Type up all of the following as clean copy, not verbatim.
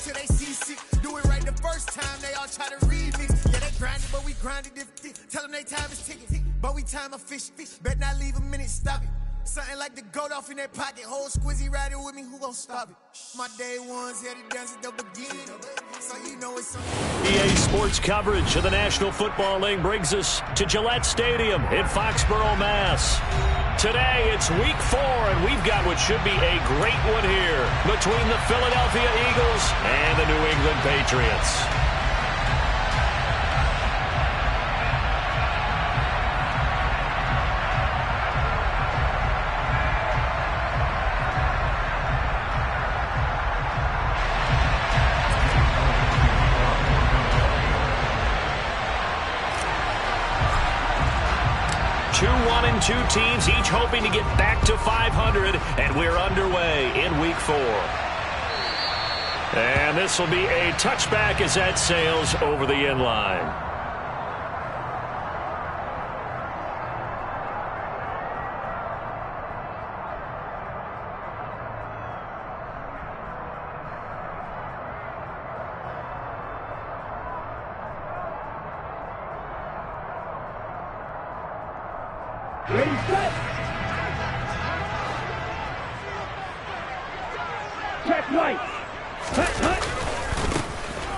till they see sick. Do it right the first time, they all try to remix. Yeah, they grinded, but we grinded different. Tell them they time is ticking, but we time a fish. Bet not leave a minute, stop it. Something like the goat off in that pocket. Whole squizzy riding with me, who gon' stop it? My day ones had it dance at the beginning, so you know it's on. EA Sports coverage of the National Football League brings us to Gillette Stadium in Foxborough, Mass. Today, it's week 4, and we've got what should be a great one here between the Philadelphia Eagles and the New England Patriots. Two teams each hoping to get back to 500, and we're underway in week 4. And this will be a touchback as that sails over the end line. Ready, set. Check right. Hut.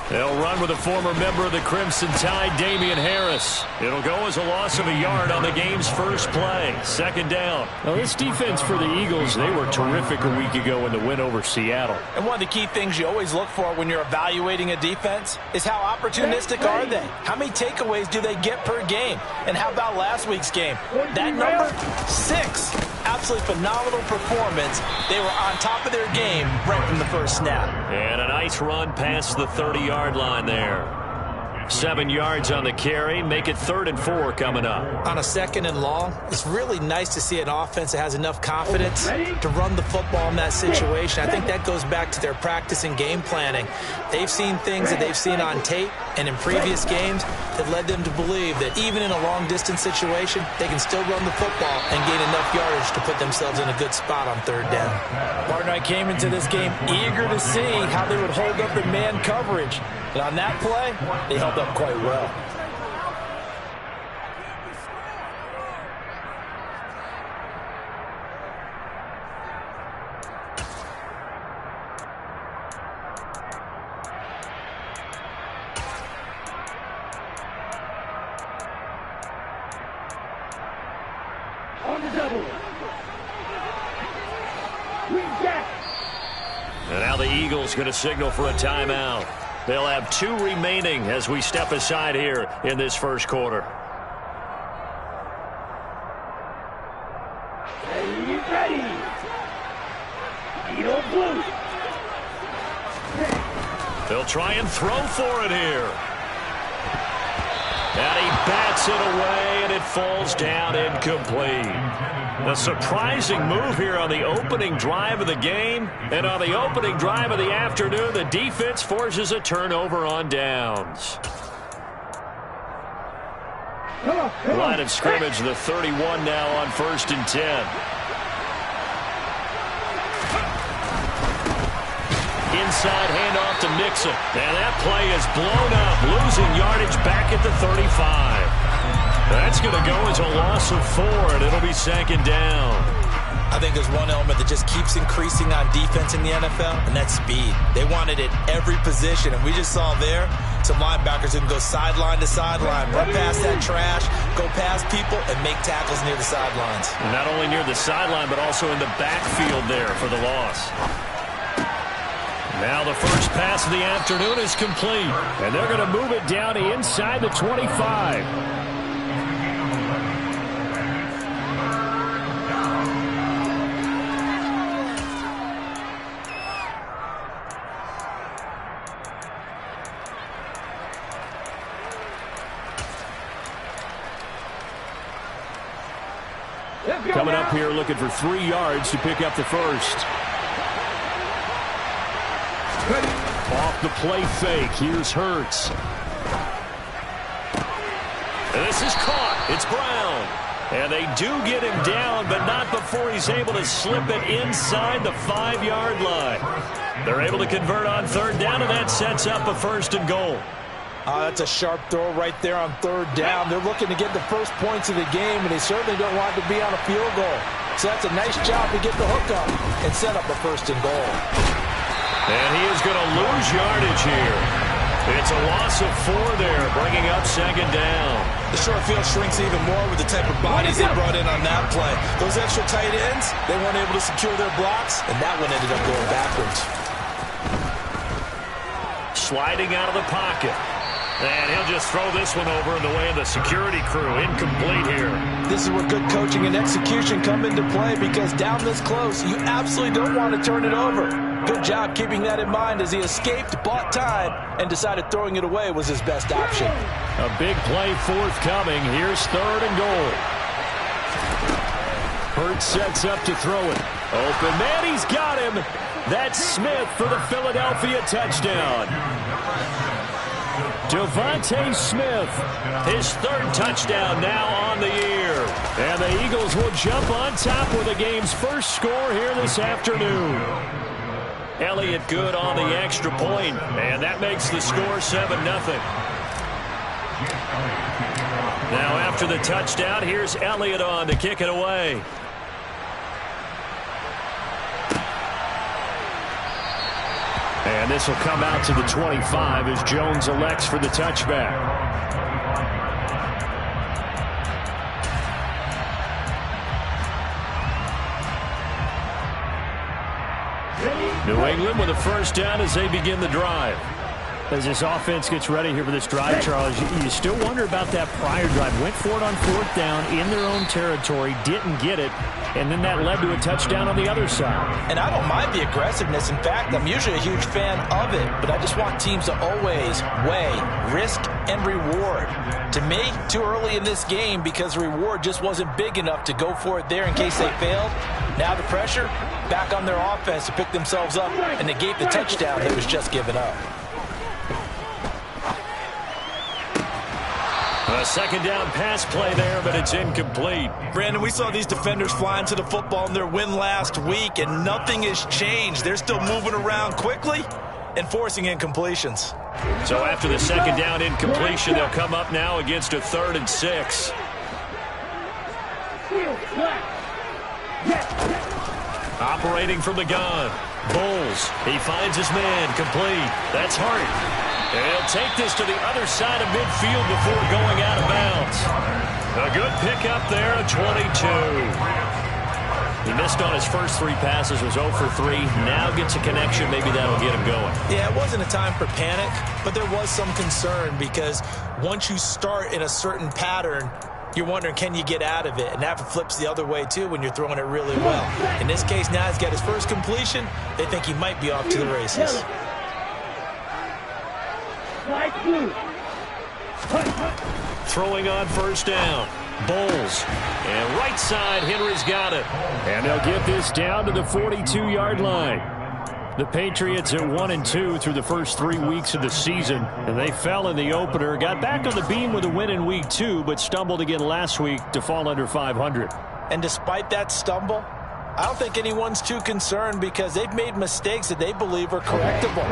They'll run with a former member of the Crimson Tide, Damian Harris. It'll go as a loss of a yard on the game's first play. Second down. Now, this defense for the Eagles, they were terrific a week ago in the win over Seattle. And one of the key things you always look for when you're evaluating a defense is how opportunistic are they? How many takeaways do they get per game? And how about last week's game? That number, 6. Absolutely phenomenal performance. They were on top of their game right from the first snap. And a nice run past the 30-yard line there. 7 yards on the carry. Make it 3rd and 4 coming up. On a 2nd and long, it's really nice to see an offense that has enough confidence to run the football in that situation. I think that goes back to their practice and game planning. They've seen things that they've seen on tape and in previous games that led them to believe that even in a long-distance situation, they can still run the football and gain enough yardage to put themselves in a good spot on 3rd down. Partner, I came into this game eager to see how they would hold up in man coverage. And on that play, they held up quite well. On the double. And now the Eagles going to signal for a timeout. They'll have 2 remaining as we step aside here in this first quarter. Ready. Eagle blue. They'll try and throw for it here. And he bats it away, and it falls down incomplete. A surprising move here on the opening drive of the game. And on the opening drive of the afternoon, the defense forces a turnover on downs. Line of scrimmage, the 31 now on 1st and 10. Inside handoff to Mixon. And that play is blown up, losing yardage back at the 35. That's going to go as a loss of 4, and it'll be 2nd down. I think there's one element that just keeps increasing on defense in the NFL, and that's speed. They want it at every position, and we just saw there some linebackers who can go sideline to sideline, run past that trash, go past people, and make tackles near the sidelines. And not only near the sideline, but also in the backfield there for the loss. Now the first pass of the afternoon is complete, and they're going to move it down to inside the 25. Coming up here looking for 3 yards to pick up the first. Off the play fake. Here's Hurts. And this is caught. It's Brown. And they do get him down, but not before he's able to slip it inside the 5-yard line. They're able to convert on third down, and that sets up a 1st and goal. That's a sharp throw right there on third down. They're looking to get the first points of the game, and they certainly don't want to be on a field goal. So that's a nice job to get the hook up and set up a 1st and goal. And he is going to lose yardage here. It's a loss of 4 there, bringing up 2nd down. The short field shrinks even more with the type of bodies they brought in on that play. Those extra tight ends, they weren't able to secure their blocks, and that one ended up going backwards. Sliding out of the pocket. And he'll just throw this one over in the way of the security crew. Incomplete here. This is where good coaching and execution come into play, because down this close, you absolutely don't want to turn it over. Good job keeping that in mind as he escaped, bought time, and decided throwing it away was his best option. A big play forthcoming. Here's 3rd and goal. Hurts sets up to throw it. Open man, he's got him. That's Smith for the Philadelphia touchdown. Devontae Smith, his 3rd touchdown now on the year. And the Eagles will jump on top with the game's first score here this afternoon. Elliott good on the extra point, and that makes the score 7-0. Now after the touchdown, here's Elliott on to kick it away. And this will come out to the 25 as Jones elects for the touchback. New England with a 1st down as they begin the drive. As this offense gets ready here for this drive, Charles, you still wonder about that prior drive. Went for it on 4th down in their own territory, didn't get it, and then that led to a touchdown on the other side. And I don't mind the aggressiveness. In fact, I'm usually a huge fan of it, but I just want teams to always weigh risk and reward. To me, too early in this game because the reward just wasn't big enough to go for it there in case they failed. Now the pressure back on their offense to pick themselves up, and negate the touchdown that was just given up. A 2nd down pass play there, but it's incomplete. Brandon, we saw these defenders flying to the football in their win last week, and nothing has changed. They're still moving around quickly and forcing incompletions. So after the 2nd down incompletion, they'll come up now against a 3rd and 6. Operating from the gun. Bowles, he finds his man, complete. That's Hart. And he'll take this to the other side of midfield before going out of bounds. A good pickup there, a 22. He missed on his first 3 passes, was 0 for 3. Now gets a connection. Maybe that'll get him going. Yeah, it wasn't a time for panic, but there was some concern because once you start in a certain pattern, you're wondering, can you get out of it? And that flips the other way, too, when you're throwing it really well. In this case, now he's got his first completion. They think he might be off to the races. Throwing on 1st down. Bowles. And right side, Henry's got it. And they'll get this down to the 42-yard line. The Patriots at 1-2 through the first 3 weeks of the season. And they fell in the opener. Got back on the beam with a win in week 2, but stumbled again last week to fall under 500. And despite that stumble, I don't think anyone's too concerned because they've made mistakes that they believe are correctable.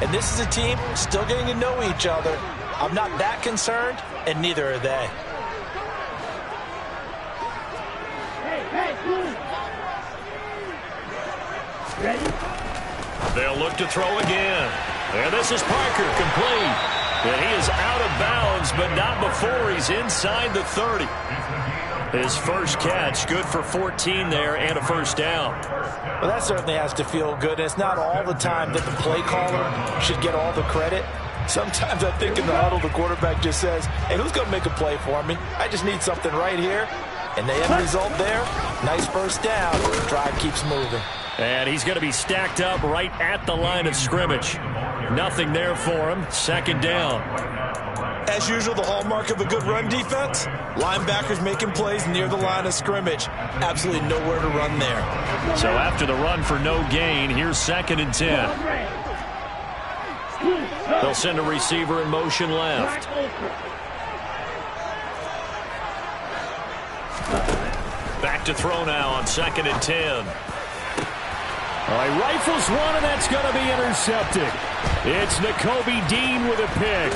And this is a team still getting to know each other. I'm not that concerned, and neither are they. They'll look to throw again. And this is Parker, complete. And he is out of bounds, but not before he's inside the 30. His first catch, good for 14 there and a 1st down. Well, that certainly has to feel good. And it's not all the time that the play caller should get all the credit. Sometimes I think in the huddle, the quarterback just says, hey, who's going to make a play for me? I just need something right here. And the end result there, nice 1st down. The drive keeps moving. And he's going to be stacked up right at the line of scrimmage. Nothing there for him. 2nd down. As usual, the hallmark of a good run defense, linebackers making plays near the line of scrimmage. Absolutely nowhere to run there. So after the run for no gain, here's 2nd and 10. They'll send a receiver in motion left. Back to throw now on 2nd and 10. He rifles one, and that's going to be intercepted. It's Nakobe Dean with a pick.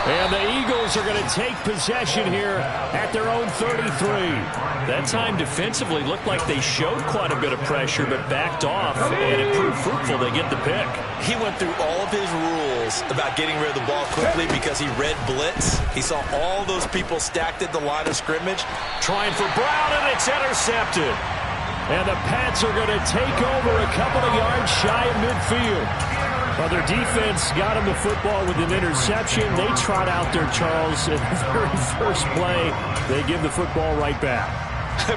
And the Eagles are going to take possession here at their own 33. That time defensively looked like they showed quite a bit of pressure but backed off, and it proved fruitful. They get the pick. He went through all of his rules about getting rid of the ball quickly because he read blitz. He saw all those people stacked at the line of scrimmage. Trying for Brown, and it's intercepted. And the Pats are going to take over a couple of yards shy of midfield. Well, their defense got him the football with an interception. They trot out there, Charles, at the very first play. They give the football right back.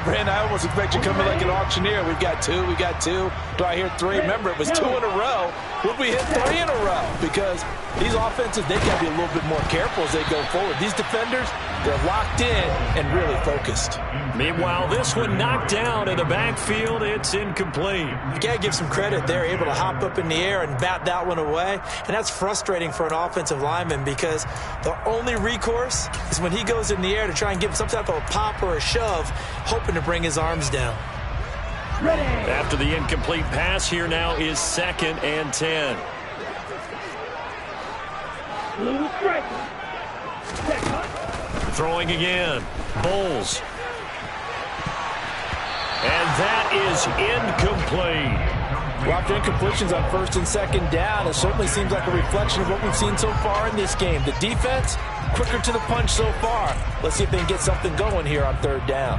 Brandon, I almost expect you coming like an auctioneer. We've got two. Do I hear three? Remember, it was 2 in a row. Would we hit 3 in a row? Because these offenses, they got to be a little bit more careful as they go forward. These defenders, they're locked in and really focused. Meanwhile, this one knocked down in the backfield. It's incomplete. You got to give some credit. They're able to hop up in the air and bat that one away. And that's frustrating for an offensive lineman because the only recourse is when he goes in the air to try and give some type of a pop or a shove, hoping to bring his arms down. Ready. After the incomplete pass, here now is 2nd and 10. Blue strike. Check hut. Throwing again. Bowles. And that is incomplete. Well, after incompletions on 1st and 2nd down, it certainly seems like a reflection of what we've seen so far in this game. The defense, quicker to the punch so far. Let's see if they can get something going here on 3rd down.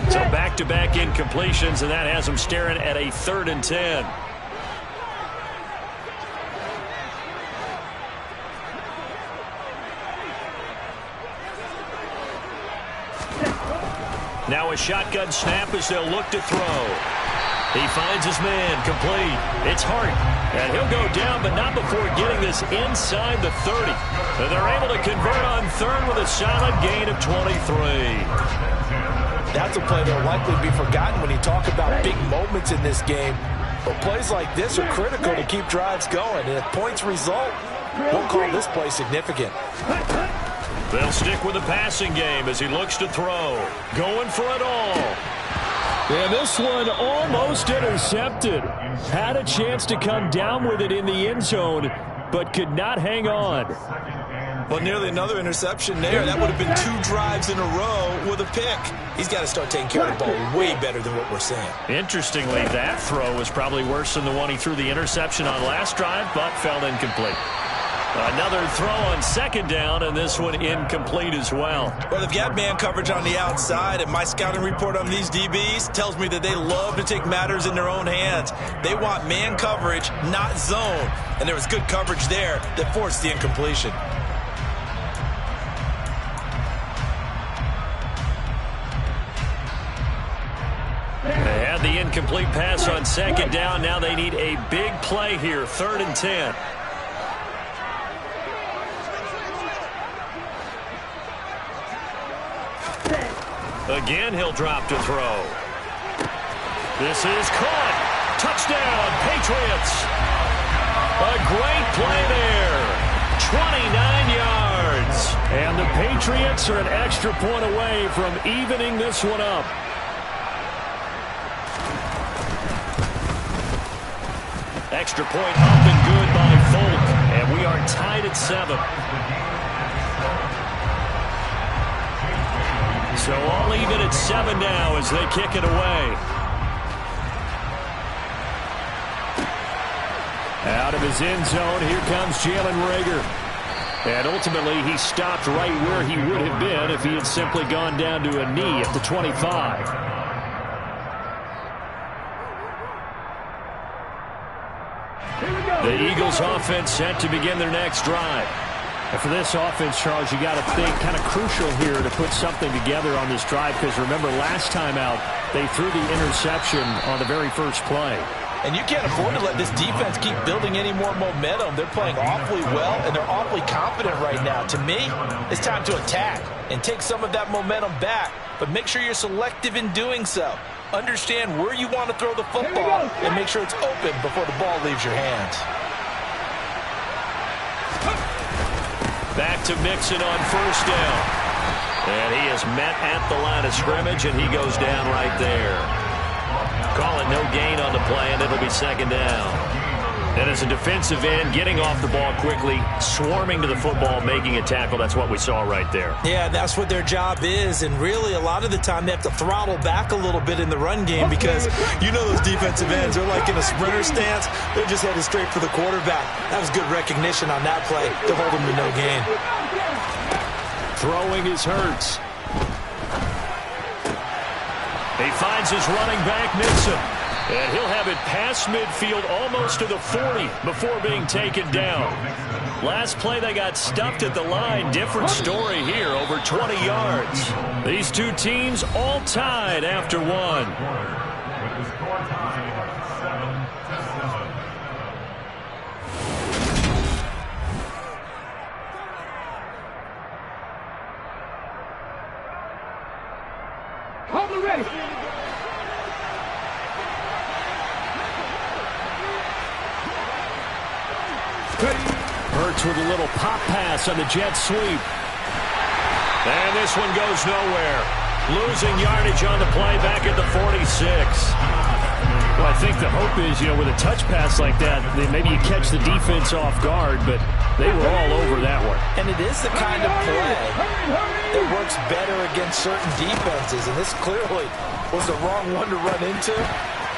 So back-to-back incompletions, and that has them staring at a 3rd and 10. Now a shotgun snap as they'll look to throw. He finds his man, complete. It's Hart, and he'll go down, but not before getting this inside the 30. And they're able to convert on 3rd with a solid gain of 23. That's a play that'll likely be forgotten when you talk about big moments in this game. But plays like this are critical to keep drives going. And if points result, we'll call this play significant. They'll stick with the passing game as he looks to throw. Going for it all. And this one almost intercepted. Had a chance to come down with it in the end zone, but could not hang on. Well, nearly another interception there. That would have been 2 drives in a row with a pick. He's got to start taking care of the ball way better than what we're seeing. Interestingly, that throw was probably worse than the one he threw the interception on last drive, but fell incomplete. Another throw on 2nd down, and this one incomplete as well. Well, they've got man coverage on the outside, and my scouting report on these DBs tells me that they love to take matters in their own hands. They want man coverage, not zone. And there was good coverage there that forced the incompletion. They had the incomplete pass on 2nd down. Now they need a big play here, 3rd and 10. Again, he'll drop to throw. This is caught. Touchdown, Patriots. A great play there. 29 yards. And the Patriots are an extra point away from evening this one up. Extra point up and good by Folk. And we are tied at 7. So all even at 7 now as they kick it away. Out of his end zone, here comes Jalen Reagor. And ultimately, he stopped right where he would have been if he had simply gone down to a knee at the 25. The Eagles offense set to begin their next drive. And for this offense, Charles, you got to think kind of crucial here to put something together on this drive because remember last time out, they threw the interception on the very first play. And you can't afford to let this defense keep building any more momentum. They're playing awfully well, and they're awfully confident right now. To me, it's time to attack and take some of that momentum back, but make sure you're selective in doing so. Understand where you want to throw the football and make sure it's open before the ball leaves your hands. Back to Mixon on 1st down. And he is met at the line of scrimmage, and he goes down right there. Call it no gain on the play, and it'll be second down. And as a defensive end, getting off the ball quickly, swarming to the football, making a tackle, that's what we saw right there. Yeah, that's what their job is, and really a lot of the time they have to throttle back a little bit in the run game because you know those defensive ends, they're like in a sprinter stance. They're just headed straight for the quarterback. That was good recognition on that play to hold them to no gain. Throwing is Hurts. He finds his running back, Mixon. And he'll have it past midfield almost to the 40 before being taken down. Last play they got stuffed at the line. Different story here, over 20 yards. These two teams all tied after one. Hold it ready. Hurts with a little pop pass on the jet sweep. And this one goes nowhere. Losing yardage on the play back at the 46. Well, I think the hope is, with a touch pass like that, maybe you catch the defense off guard, but they were all over that one. And it is the kind of play that works better against certain defenses, and this clearly was the wrong one to run into.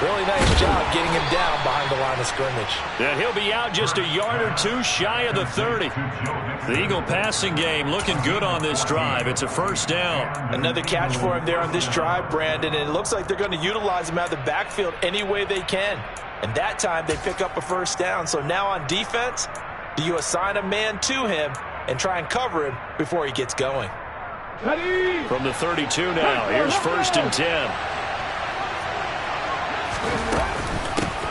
Really nice job getting him down behind the line of scrimmage. And he'll be out just a yard or two shy of the 30. The Eagle passing game looking good on this drive. It's a first down. Another catch for him there on this drive, Brandon, and it looks like they're going to utilize him out of the backfield any way they can. And that time they pick up a first down. So now on defense, do you assign a man to him and try and cover him before he gets going? From the 32 now, here's first and 10.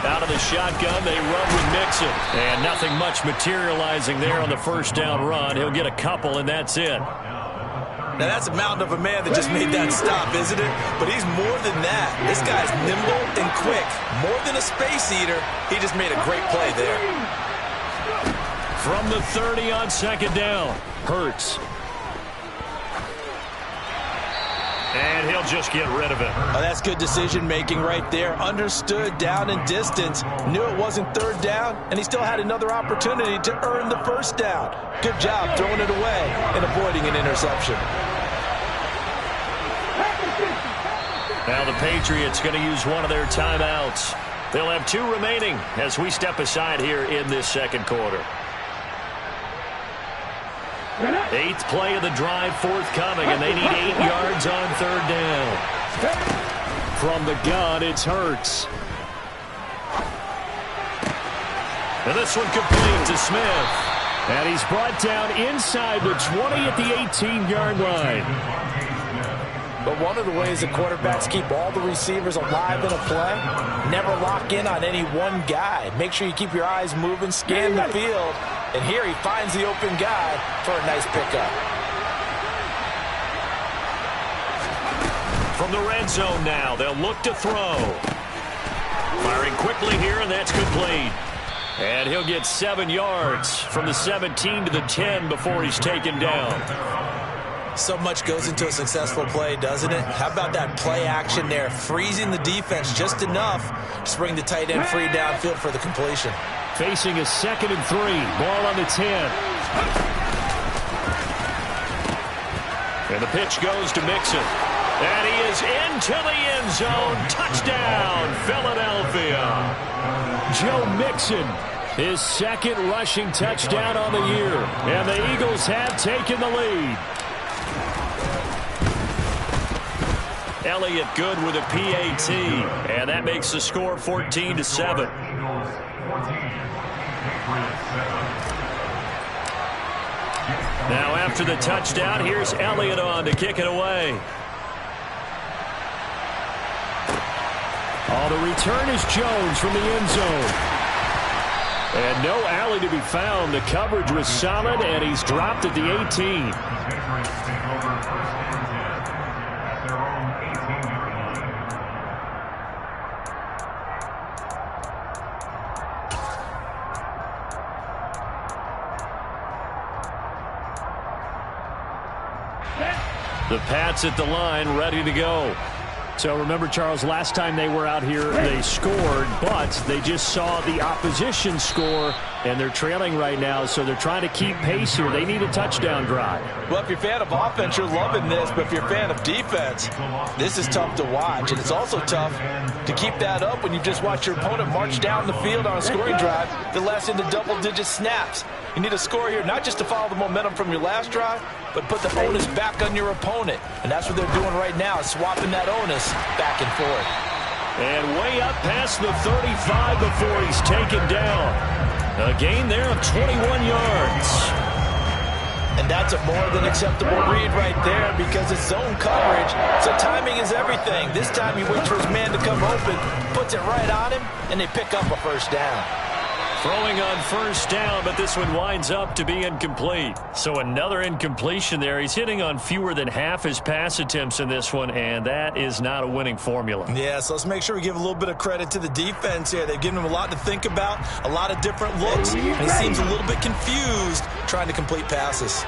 Out of the shotgun, they run with Mixon. And nothing much materializing there on the first down run. He'll get a couple, and that's it. Now, that's a mountain of a man that just made that stop, isn't it? But he's more than that. This guy's nimble and quick. More than a space eater, he just made a great play there. From the 30 on second down, Hurts. And he'll just get rid of it. Oh, that's good decision-making right there. Understood down and distance. Knew it wasn't third down, and he still had another opportunity to earn the first down. Good job throwing it away and avoiding an interception. Now the Patriots going to use one of their timeouts. They'll have two remaining as we step aside here in this second quarter. Eighth play of the drive forthcoming, and they need 8 yards on third down. From the gun, it's Hurts. And this one complete to Smith. And he's brought down inside the 20 at the 18-yard line. But one of the ways that quarterbacks keep all the receivers alive in a play, never lock in on any one guy. Make sure you keep your eyes moving, scan the field, and here he finds the open guy for a nice pickup. From the red zone now, they'll look to throw. Firing quickly here, and that's complete. And he'll get 7 yards from the 17 to the 10 before he's taken down. So much goes into a successful play, doesn't it? How about that play action there, freezing the defense just enough to bring the tight end free downfield for the completion. Facing a 2nd and 3, ball on the 10. And the pitch goes to Mixon. And he is into the end zone. Touchdown, Philadelphia. Joe Mixon, his 2nd rushing touchdown on the year. And the Eagles have taken the lead. Elliott good with a PAT, and that makes the score 14-7. Now after the touchdown, here's Elliott on to kick it away. Oh, the return is Jones from the end zone. And no alley to be found. The coverage was solid, and he's dropped at the 18. The Pats at the line, ready to go. So remember, Charles, last time they were out here, they scored, but they just saw the opposition score, and they're trailing right now, so they're trying to keep pace here. They need a touchdown drive. Well, if you're a fan of offense, you're loving this, but if you're a fan of defense, this is tough to watch, and it's also tough to keep that up when you just watch your opponent march down the field on a scoring drive that lasts into double-digit snaps. You need a score here, not just to follow the momentum from your last drive, but put the onus back on your opponent. And that's what they're doing right now, swapping that onus back and forth. And way up past the 35 before he's taken down. A gain there of 21 yards. And that's a more than acceptable read right there because it's zone coverage, so timing is everything. This time he waits for his man to come open, puts it right on him, and they pick up a first down. Throwing on first down, but this one winds up to be incomplete. So another incompletion there. He's hitting on fewer than half his pass attempts in this one, and that is not a winning formula. Yeah, so let's make sure we give a little bit of credit to the defense here. They've given him a lot to think about, a lot of different looks, and he seems a little bit confused trying to complete passes.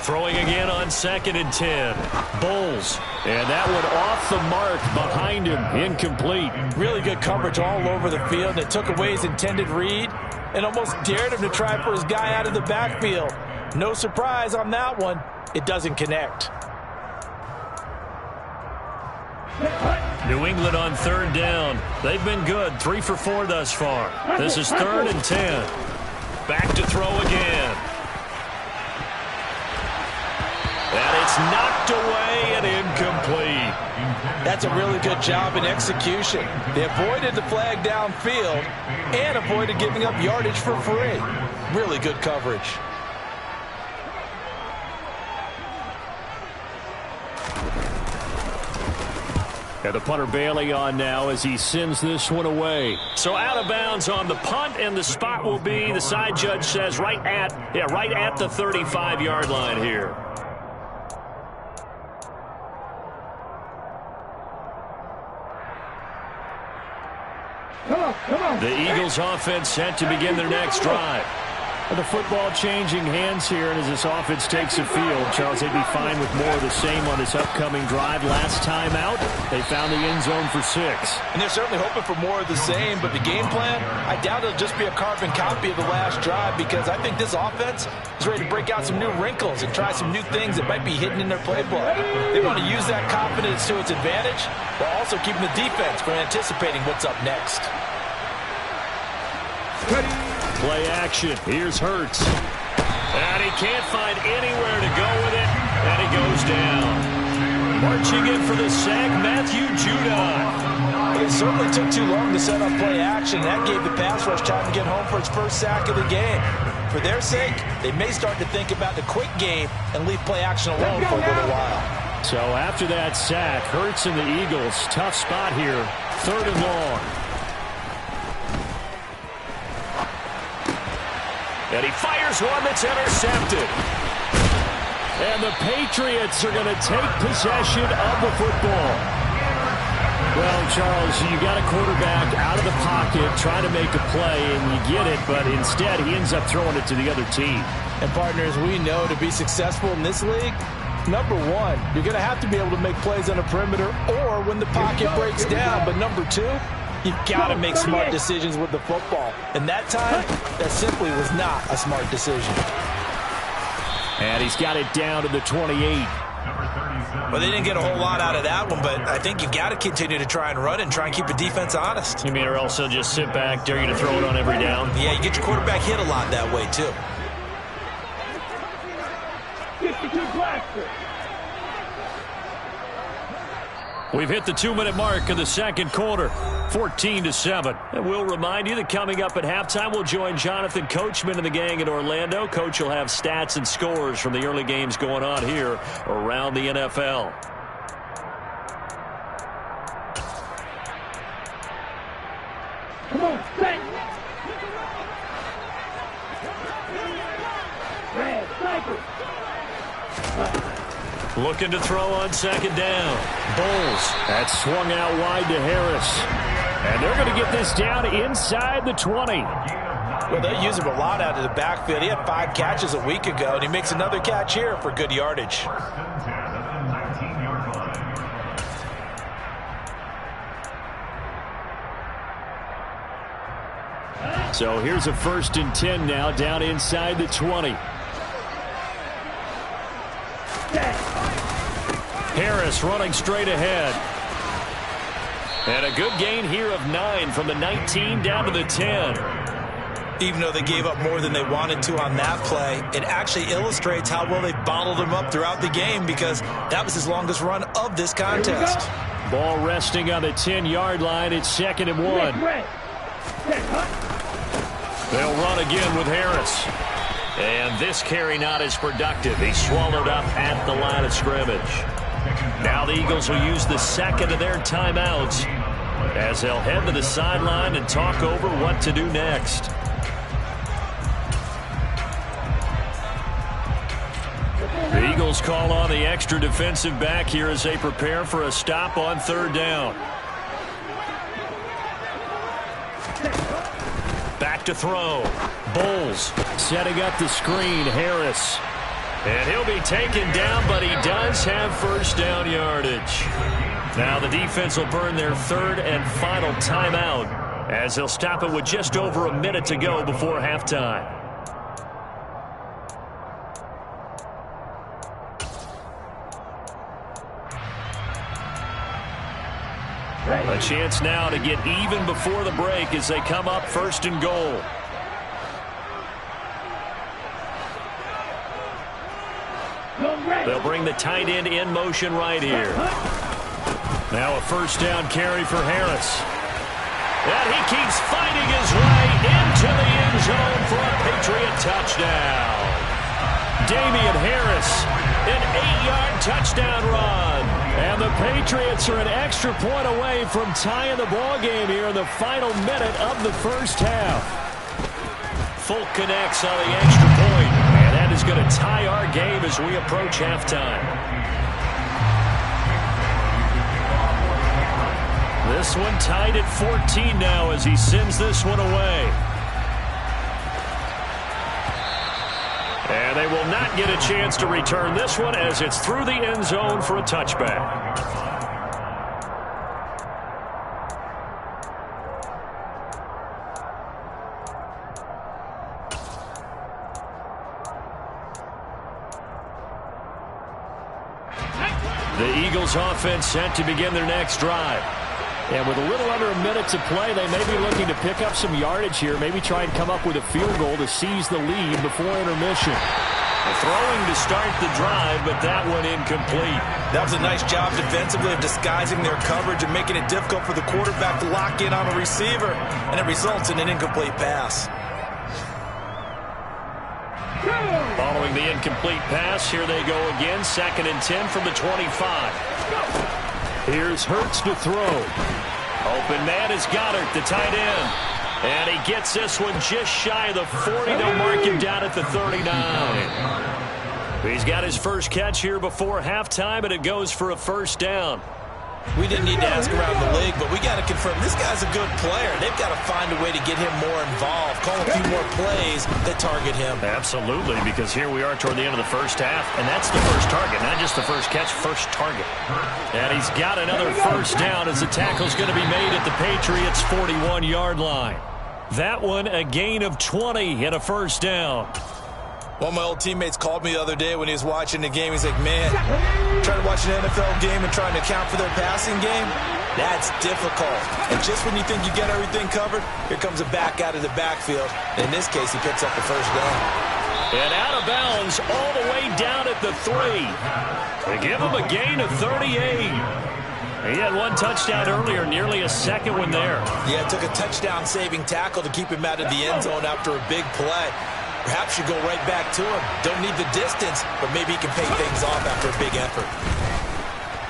Throwing again on 2nd and 10. Bowles. And that one off the mark behind him. Incomplete. Really good coverage all over the field. It took away his intended read and almost dared him to try for his guy out of the backfield. No surprise on that one. It doesn't connect. New England on 3rd down. They've been good. 3 for 4 thus far. This is 3rd and 10. Back to throw again. And it's knocked away and incomplete. That's a really good job in execution. They avoided the flag downfield and avoided giving up yardage for free. Really good coverage. And the punter Bailey on now as he sends this one away. So out of bounds on the punt, and the spot will be, the side judge says, right at the 35-yard line here. Come on. The Eagles offense set to begin their next drive. The football changing hands here, and as this offense takes the field, Charles, they'd be fine with more of the same on this upcoming drive. Last time out, they found the end zone for 6. And they're certainly hoping for more of the same, but the game plan, I doubt it'll just be a carbon copy of the last drive because I think this offense is ready to break out some new wrinkles and try some new things that might be hidden in their playbook. They want to use that confidence to its advantage while also keeping the defense from anticipating what's up next. Play action. Here's Hurts. And he can't find anywhere to go with it. And he goes down. Marching in for the sack, Matthew Judon. It certainly took too long to set up play action. That gave the pass rush time to get home for its first sack of the game. For their sake, they may start to think about the quick game and leave play action alone for a little while. So after that sack, Hurts and the Eagles, tough spot here. 3rd and long. And he fires one that's intercepted. And the Patriots are going to take possession of the football. Well, Charles, you got a quarterback out of the pocket trying to make a play, and you get it, but instead he ends up throwing it to the other team. And partners, we know to be successful in this league, number one, you're going to have to be able to make plays on the perimeter or when the pocket breaks down. But number two, you've got to make smart decisions with the football. And that time, that simply was not a smart decision. And he's got it down to the 28. Well, they didn't get a whole lot out of that one, but I think you've got to continue to try and run and try and keep the defense honest. You mean, or else they'll just sit back, dare you to throw it on every down? Yeah, you get your quarterback hit a lot that way, too. 62 blaster. We've hit the 2-minute mark of the second quarter, 14-7. And we'll remind you that coming up at halftime, we'll join Jonathan Coachman and the gang in Orlando. Coach will have stats and scores from the early games going on here around the NFL. Come on, set. Red, sniper. Looking to throw on 2nd down. Bowles. That's swung out wide to Harris. And they're going to get this down inside the 20. Well, they use him a lot out of the backfield. He had 5 catches a week ago, and he makes another catch here for good yardage. So here's a 1st and 10 now, down inside the 20. Harris running straight ahead. And a good gain here of 9 from the 19 down to the 10. Even though they gave up more than they wanted to on that play, it actually illustrates how well they bottled him up throughout the game, because that was his longest run of this contest. Ball resting on the 10-yard line. It's 2nd and 1. They'll run again with Harris. And this carry not as productive. He's swallowed up at the line of scrimmage. Now the Eagles will use the 2nd of their timeouts as they'll head to the sideline and talk over what to do next. The Eagles call on the extra defensive back here as they prepare for a stop on 3rd down. Back to throw. Bowles setting up the screen. Harris. And he'll be taken down, but he does have 1st down yardage. Now the defense will burn their 3rd and final timeout as they'll stop it with just over a minute to go before halftime. A chance now to get even before the break as they come up 1st and goal. They'll bring the tight end in motion right here. Now a 1st down carry for Harris. And he keeps fighting his way into the end zone for a Patriot touchdown. Damian Harris, an 8-yard touchdown run. And the Patriots are an extra point away from tying the ball game here in the final minute of the 1st half. Folk connects on the extra point, and that is going to tie our game as we approach halftime. This one tied at 14 now as he sends this one away. And they will not get a chance to return this one as it's through the end zone for a touchback. The Eagles offense set to begin their next drive. And with a little under a minute to play, they may be looking to pick up some yardage here, maybe try and come up with a field goal to seize the lead before intermission. Throwing to start the drive, but that one incomplete. That was a nice job defensively of disguising their coverage and making it difficult for the quarterback to lock in on a receiver, and it results in an incomplete pass. Following the incomplete pass, here they go again, 2nd and 10 from the 25. Here's Hurts to throw. Open man is Goddard, the tight end. And he gets this one just shy of the 40. They'll mark him down at the 39. He's got his first catch here before halftime, and it goes for a 1st down. We didn't need to ask around the league, but we got to confirm this guy's a good player. They've got to find a way to get him more involved, call a few more plays that target him. Absolutely, because here we are toward the end of the 1st half, and that's the first target, not just the first catch, first target. And he's got another 1st down as the tackle's going to be made at the Patriots' 41-yard line. That one a gain of 20 and a 1st down. One of my old teammates called me the other day when he was watching the game. He's like, man, trying to watch an NFL game and trying to account for their passing game, that's difficult. And just when you think you get everything covered, here comes a back out of the backfield. And in this case, he picks up the 1st down. And out of bounds all the way down at the 3. They give him a gain of 38. He had one touchdown earlier, nearly a second one there. Yeah, it took a touchdown-saving tackle to keep him out of the end zone after a big play. Perhaps you go right back to him. Don't need the distance, but maybe he can pay things off after a big effort.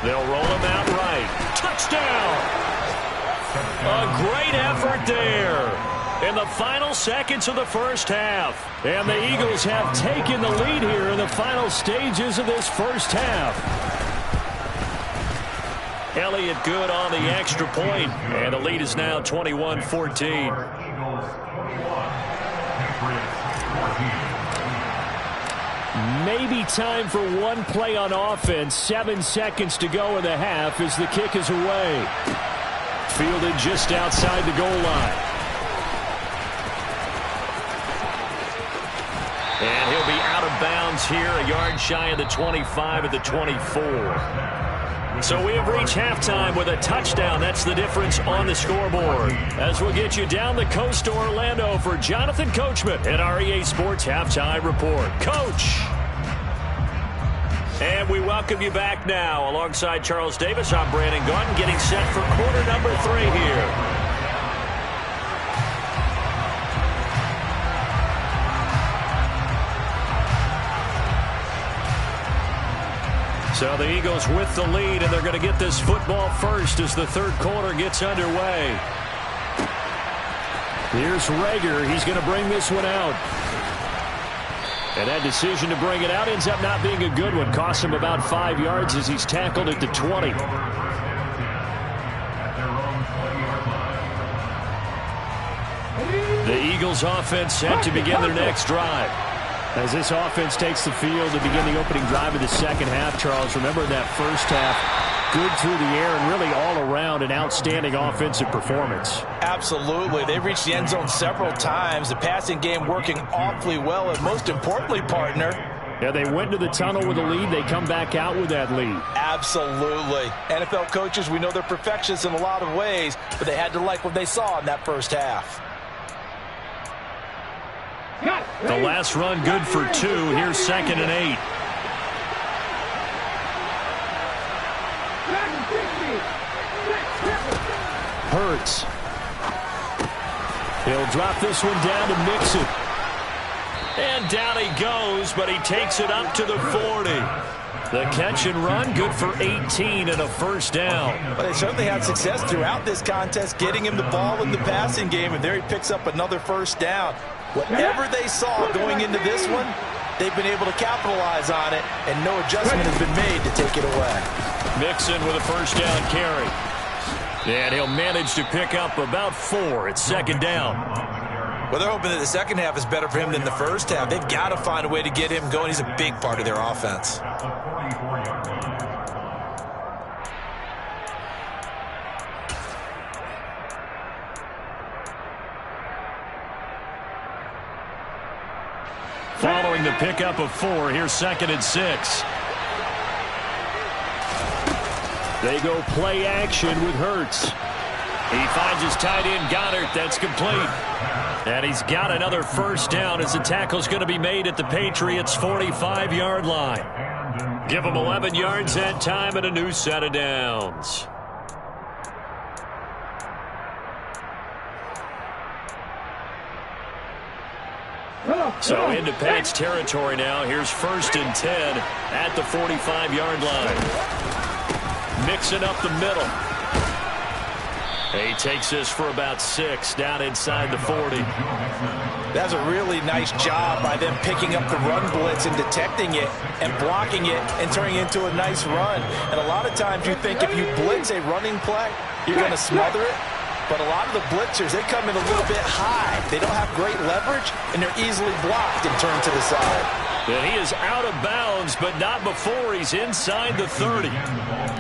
They'll roll him out right. Touchdown! A great effort there in the final seconds of the 1st half. And the Eagles have taken the lead here in the final stages of this 1st half. Elliott good on the extra point, and the lead is now 21-14. Maybe time for one play on offense. 7 seconds to go in the half as the kick is away. Fielded just outside the goal line. And he'll be out of bounds here, a yard shy of the 25 at the 24. So we have reached halftime with a touchdown. That's the difference on the scoreboard. As we'll get you down the coast to Orlando for Jonathan Coachman at our EA Sports Halftime Report. Coach! And we welcome you back now. Alongside Charles Davis, I'm Brandon Gaudin, getting set for quarter number 3 here. So the Eagles with the lead, and they're going to get this football first as the third quarter gets underway. Here's Rager. He's going to bring this one out. And that decision to bring it out ends up not being a good one. Costs him about 5 yards as he's tackled at the 20. The Eagles offense set to begin their next drive. As this offense takes the field to begin the opening drive of the second half, Charles, remember that first half, good through the air and really all around an outstanding offensive performance. Absolutely. They reached the end zone several times. The passing game working awfully well, and most importantly, partner, yeah, they went to the tunnel with a lead. They come back out with that lead. Absolutely. NFL coaches, we know they're perfectionists in a lot of ways, but they had to like what they saw in that first half. The last run good for 2. Here's 2nd and 8. Hurts. He'll drop this one down to Mixon. And down he goes, but he takes it up to the 40. The catch and run, good for 18 and a first down. Well, they certainly had success throughout this contest, getting him the ball in the passing game, and there he picks up another first down. Whatever they saw going into this one, they've been able to capitalize on it, and no adjustment has been made to take it away. Mixon with a first down carry. And he'll manage to pick up about 4 at 2nd down. Well, they're hoping that the second half is better for him than the first half. They've got to find a way to get him going. He's a big part of their offense. Following the pickup of 4, here's 2nd and 6. They go play action with Hurts. He finds his tight end, Goddard. That's complete. And he's got another first down as the tackle's going to be made at the Patriots' 45-yard line. Give them 11 yards that time and a new set of downs. So into Pats territory now. Here's 1st and 10 at the 45-yard line. Mixing up the middle. He takes this for about 6 down inside the 40. That's a really nice job by them picking up the run blitz and detecting it and blocking it and turning it into a nice run. And a lot of times you think if you blitz a running play, you're going to smother it. But a lot of the blitzers, they come in a little bit high. They don't have great leverage, and they're easily blocked and turned to the side. And he is out of bounds, but not before he's inside the 30.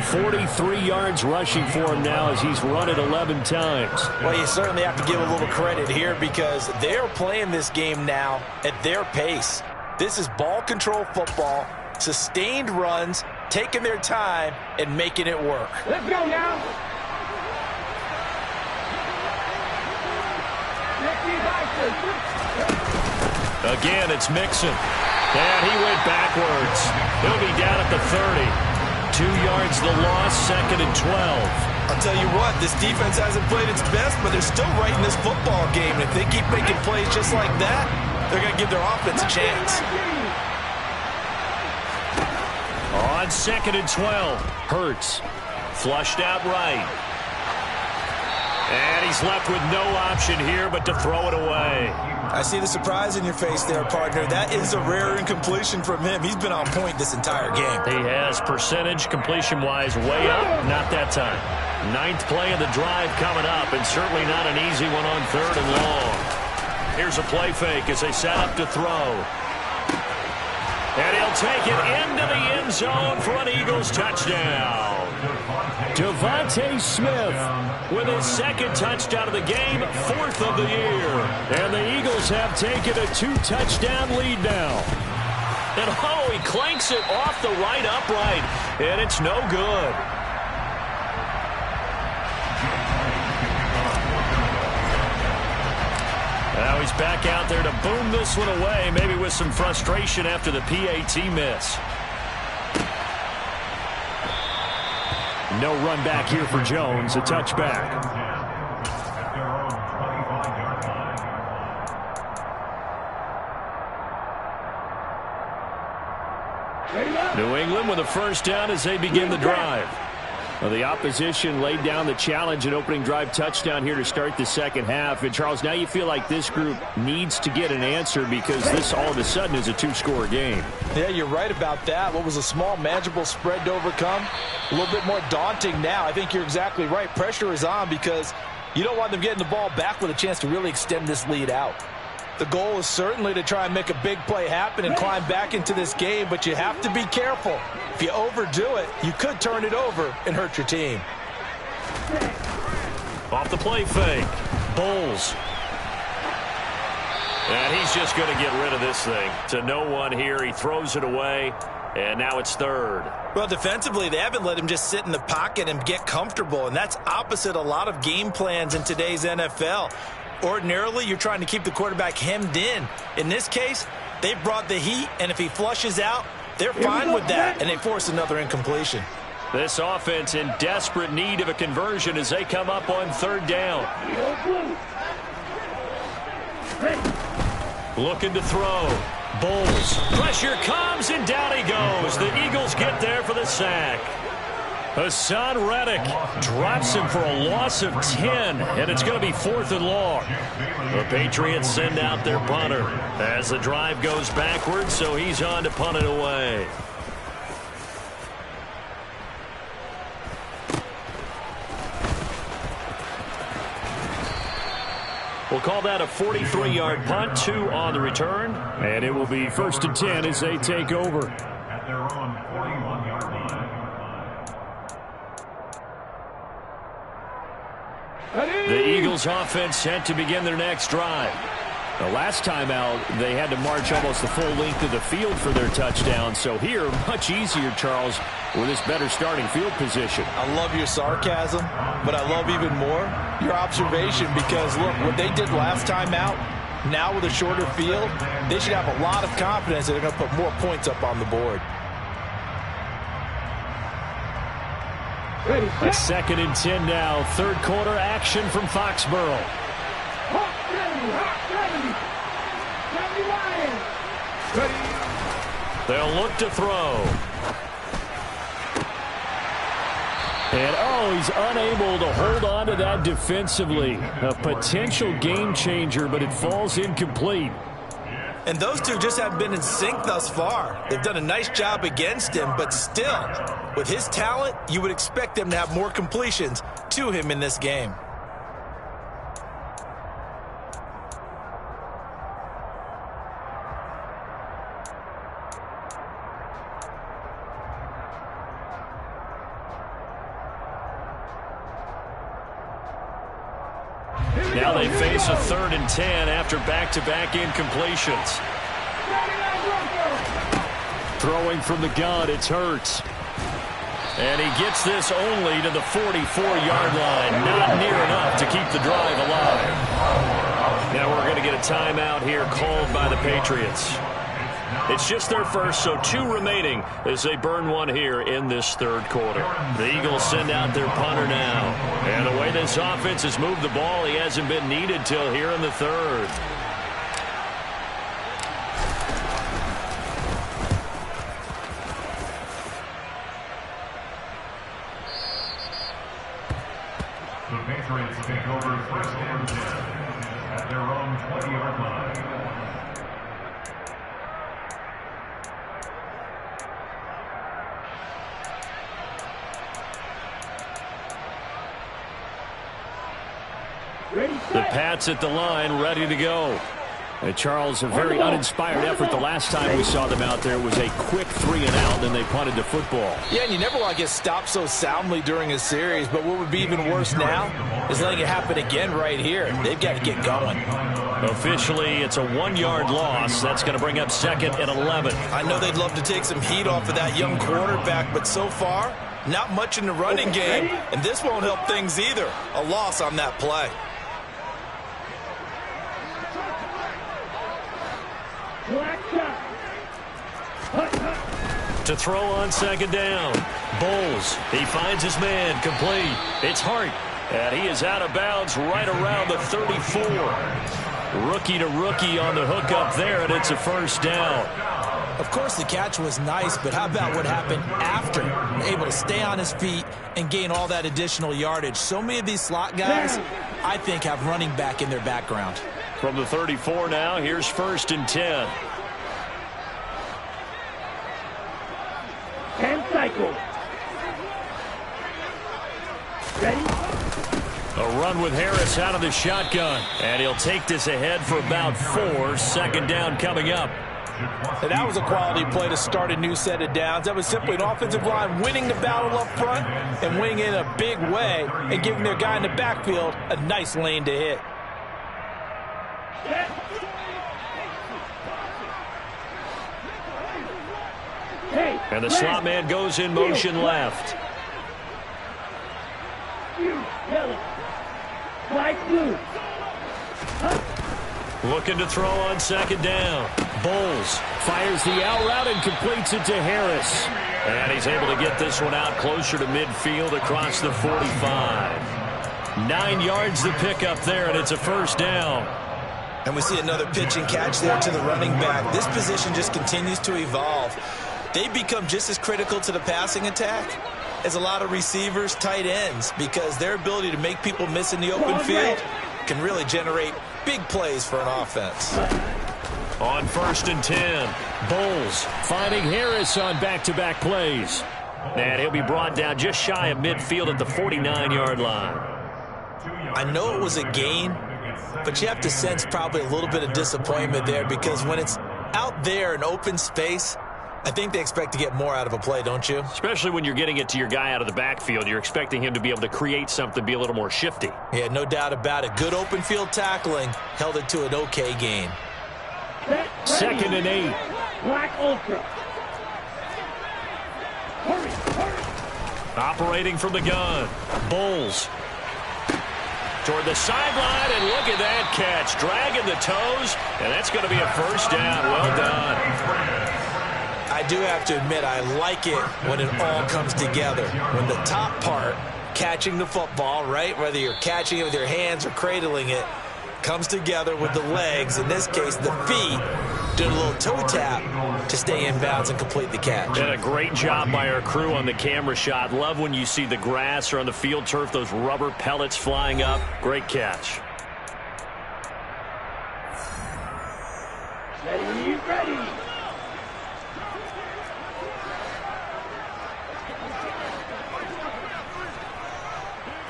43 yards rushing for him now as he's run it 11 times. Well, you certainly have to give a little credit here because they're playing this game now at their pace. This is ball control football, sustained runs, taking their time, and making it work. Let's go now. Again, it's Mixon. And he went backwards. He'll be down at the 30. 2 yards the loss, 2nd and 12. I'll tell you what, this defense hasn't played its best, but they're still right in this football game. And if they keep making plays just like that, they're going to give their offense a chance. On 2nd and 12, Hurts flushed out right. And he's left with no option here but to throw it away. I see the surprise in your face there, partner. That is a rare incompletion from him. He's been on point this entire game. He has percentage completion-wise way up. Not that time. 9th play of the drive coming up, and certainly not an easy one on 3rd and long. Here's a play fake as they set up to throw. And he'll take it into the end zone for an Eagles touchdown. Devontae Smith with his second touchdown of the game, 4th of the year. And the Eagles have taken a 2-touchdown lead now. And oh, he clanks it off the right upright, and it's no good. Now he's back out there to boom this one away, maybe with some frustration after the PAT miss. No run back here for Jones, a touchback. New England with a first down as they begin the drive. Well, the opposition laid down the challenge and opening drive touchdown here to start the second half. And, Charles, now you feel like this group needs to get an answer because this all of a sudden is a 2-score game. Yeah, you're right about that. What was a small, manageable spread to overcome, a little bit more daunting now. I think you're exactly right. Pressure is on because you don't want them getting the ball back with a chance to really extend this lead out. The goal is certainly to try and make a big play happen and climb back into this game, but you have to be careful. If you overdo it, you could turn it over and hurt your team. Off the play fake. Bowles. And he's just going to get rid of this thing. To no one here. He throws it away, and now it's 3rd. Well, defensively, they haven't let him just sit in the pocket and get comfortable, and that's opposite a lot of game plans in today's NFL. Ordinarily, you're trying to keep the quarterback hemmed in. In this case, they brought the heat, and if he flushes out, they're fine with that, and they force another incompletion. This offense in desperate need of a conversion as they come up on 3rd down. Looking to throw. Bowles. Pressure comes, and down he goes. The Eagles get there for the sack. Hassan Reddick drops him for a loss of 10, and it's going to be 4th and long. The Patriots send out their punter as the drive goes backwards, so he's on to punt it away. We'll call that a 43-yard punt, 2 on the return, and it will be 1st and 10 as they take over. At their own 41-yard line. The Eagles offense set to begin their next drive. The last time out, they had to march almost the full length of the field for their touchdown. So here, much easier, Charles, with this better starting field position. I love your sarcasm, but I love even more your observation because, look, what they did last time out, now with a shorter field, they should have a lot of confidence that they're going to put more points up on the board. A 2nd and 10 now. 3rd quarter action from Foxborough. They'll look to throw. And, oh, he's unable to hold on to that defensively. A potential game changer, but it falls incomplete. And those two just haven't been in sync thus far. They've done a nice job against him, but still, with his talent, you would expect them to have more completions to him in this game. Now they face a 3rd and 10 after back-to-back incompletions. Throwing from the gun, it's Hurts. And he gets this only to the 44-yard line. Not near enough to keep the drive alive. Now we're going to get a timeout here called by the Patriots. It's just their first, so 2 remaining as they burn one here in this 3rd quarter. The Eagles send out their punter now. And the way this offense has moved the ball, he hasn't been needed till here in the 3rd. The Patriots take over 1st and 10 at their own 20-yard line. The Pats at the line, ready to go. And Charles, a very uninspired effort. The last time we saw them out there was a quick 3 and out, and they punted the football. Yeah, and you never want to get stopped so soundly during a series, but what would be even worse now is letting it happen again right here. They've got to get going. Officially, it's a 1-yard loss. That's going to bring up 2nd and 11. I know they'd love to take some heat off of that young quarterback, but so far, not much in the running game, and this won't help things either. A loss on that play. To throw on 2nd down. Bowles, he finds his man, complete. It's Hart, and he is out of bounds right around the 34. Rookie to rookie on the hook up there, and it's a 1st down. Of course, the catch was nice, but how about what happened after? Able to stay on his feet and gain all that additional yardage. So many of these slot guys, I think, have running back in their background. From the 34 now, here's 1st and 10. 10 cycles. Ready? A run with Harris out of the shotgun. And he'll take this ahead for about 4. 2nd down coming up. And that was a quality play to start a new set of downs. That was simply an offensive line winning the battle up front and winning in a big way and giving their guy in the backfield a nice lane to hit. And the slot man goes in motion left. Looking to throw on 2nd down. Bowles fires the out route and completes it to Harris. And he's able to get this one out closer to midfield across the 45. 9 yards to pick up there, and it's a 1st down. And we see another pitch and catch there to the running back. This position just continues to evolve. They become just as critical to the passing attack as a lot of receivers, tight ends, because their ability to make people miss in the open field can really generate big plays for an offense. On 1st and 10, Bowles finding Harris on back-to-back plays. And he'll be brought down just shy of midfield at the 49-yard line. I know it was a gain, but you have to sense probably a little bit of disappointment there, because when it's out there in open space, I think they expect to get more out of a play, don't you? Especially when you're getting it to your guy out of the backfield. You're expecting him to be able to create something, be a little more shifty. Yeah, no doubt about it. Good open field tackling held it to an okay gain. 2nd and 8. Black Ultra. Operating from the gun. Bowles toward the sideline, and look at that catch. Dragging the toes, and that's going to be a 1st down. Well done. I do have to admit, I like it when it all comes together. When the top part, catching the football, right, whether you're catching it with your hands or cradling it, comes together with the legs, in this case the feet, doing a little toe tap to stay in bounds and complete the catch. And a great job by our crew on the camera shot. Love when you see the grass or on the field turf, those rubber pellets flying up. Great catch.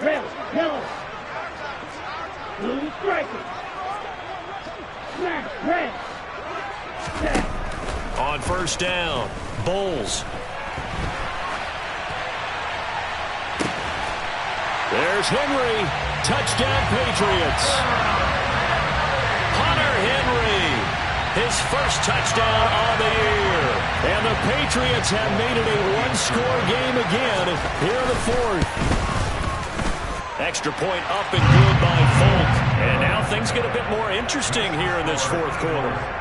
Ready. Hill. Blue striker. Smash. Red. On 1st down, Bowles. There's Henry. Touchdown, Patriots. Hunter Henry. His 1st touchdown on the year. And the Patriots have made it a 1-score game again here in the 4th. Extra point up and good by Folk. And now things get a bit more interesting here in this 4th quarter.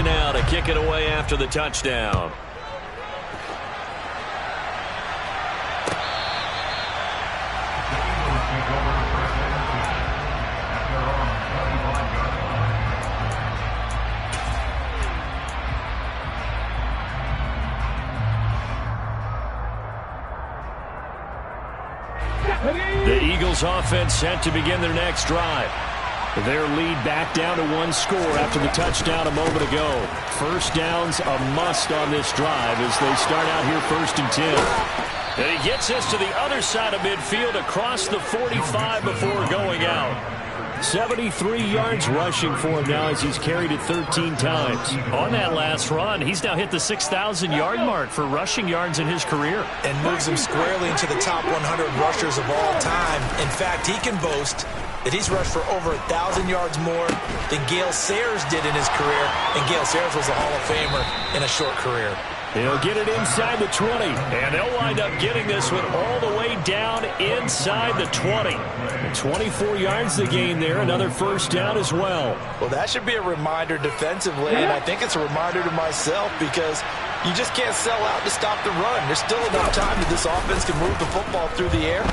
Now to kick it away after the touchdown. The Eagles offense set to begin their next drive. Their lead back down to one score after the touchdown a moment ago. First down's a must on this drive as they start out here 1st and 10. And he gets us to the other side of midfield across the 45 before going out. 73 yards rushing for him now as he's carried it 13 times. On that last run, he's now hit the 6,000-yard mark for rushing yards in his career. And moves him squarely into the top 100 rushers of all time. In fact, he can boast that he's rushed for over 1,000 yards more than Gale Sayers did in his career. And Gale Sayers was a Hall of Famer in a short career. He'll get it inside the 20, and they'll wind up getting this one all the way down inside the 20. 24 yards the game there, another first down as well. Well, that should be a reminder defensively, and I think it's a reminder to myself because you just can't sell out to stop the run. There's still enough time that this offense can move the football through the air,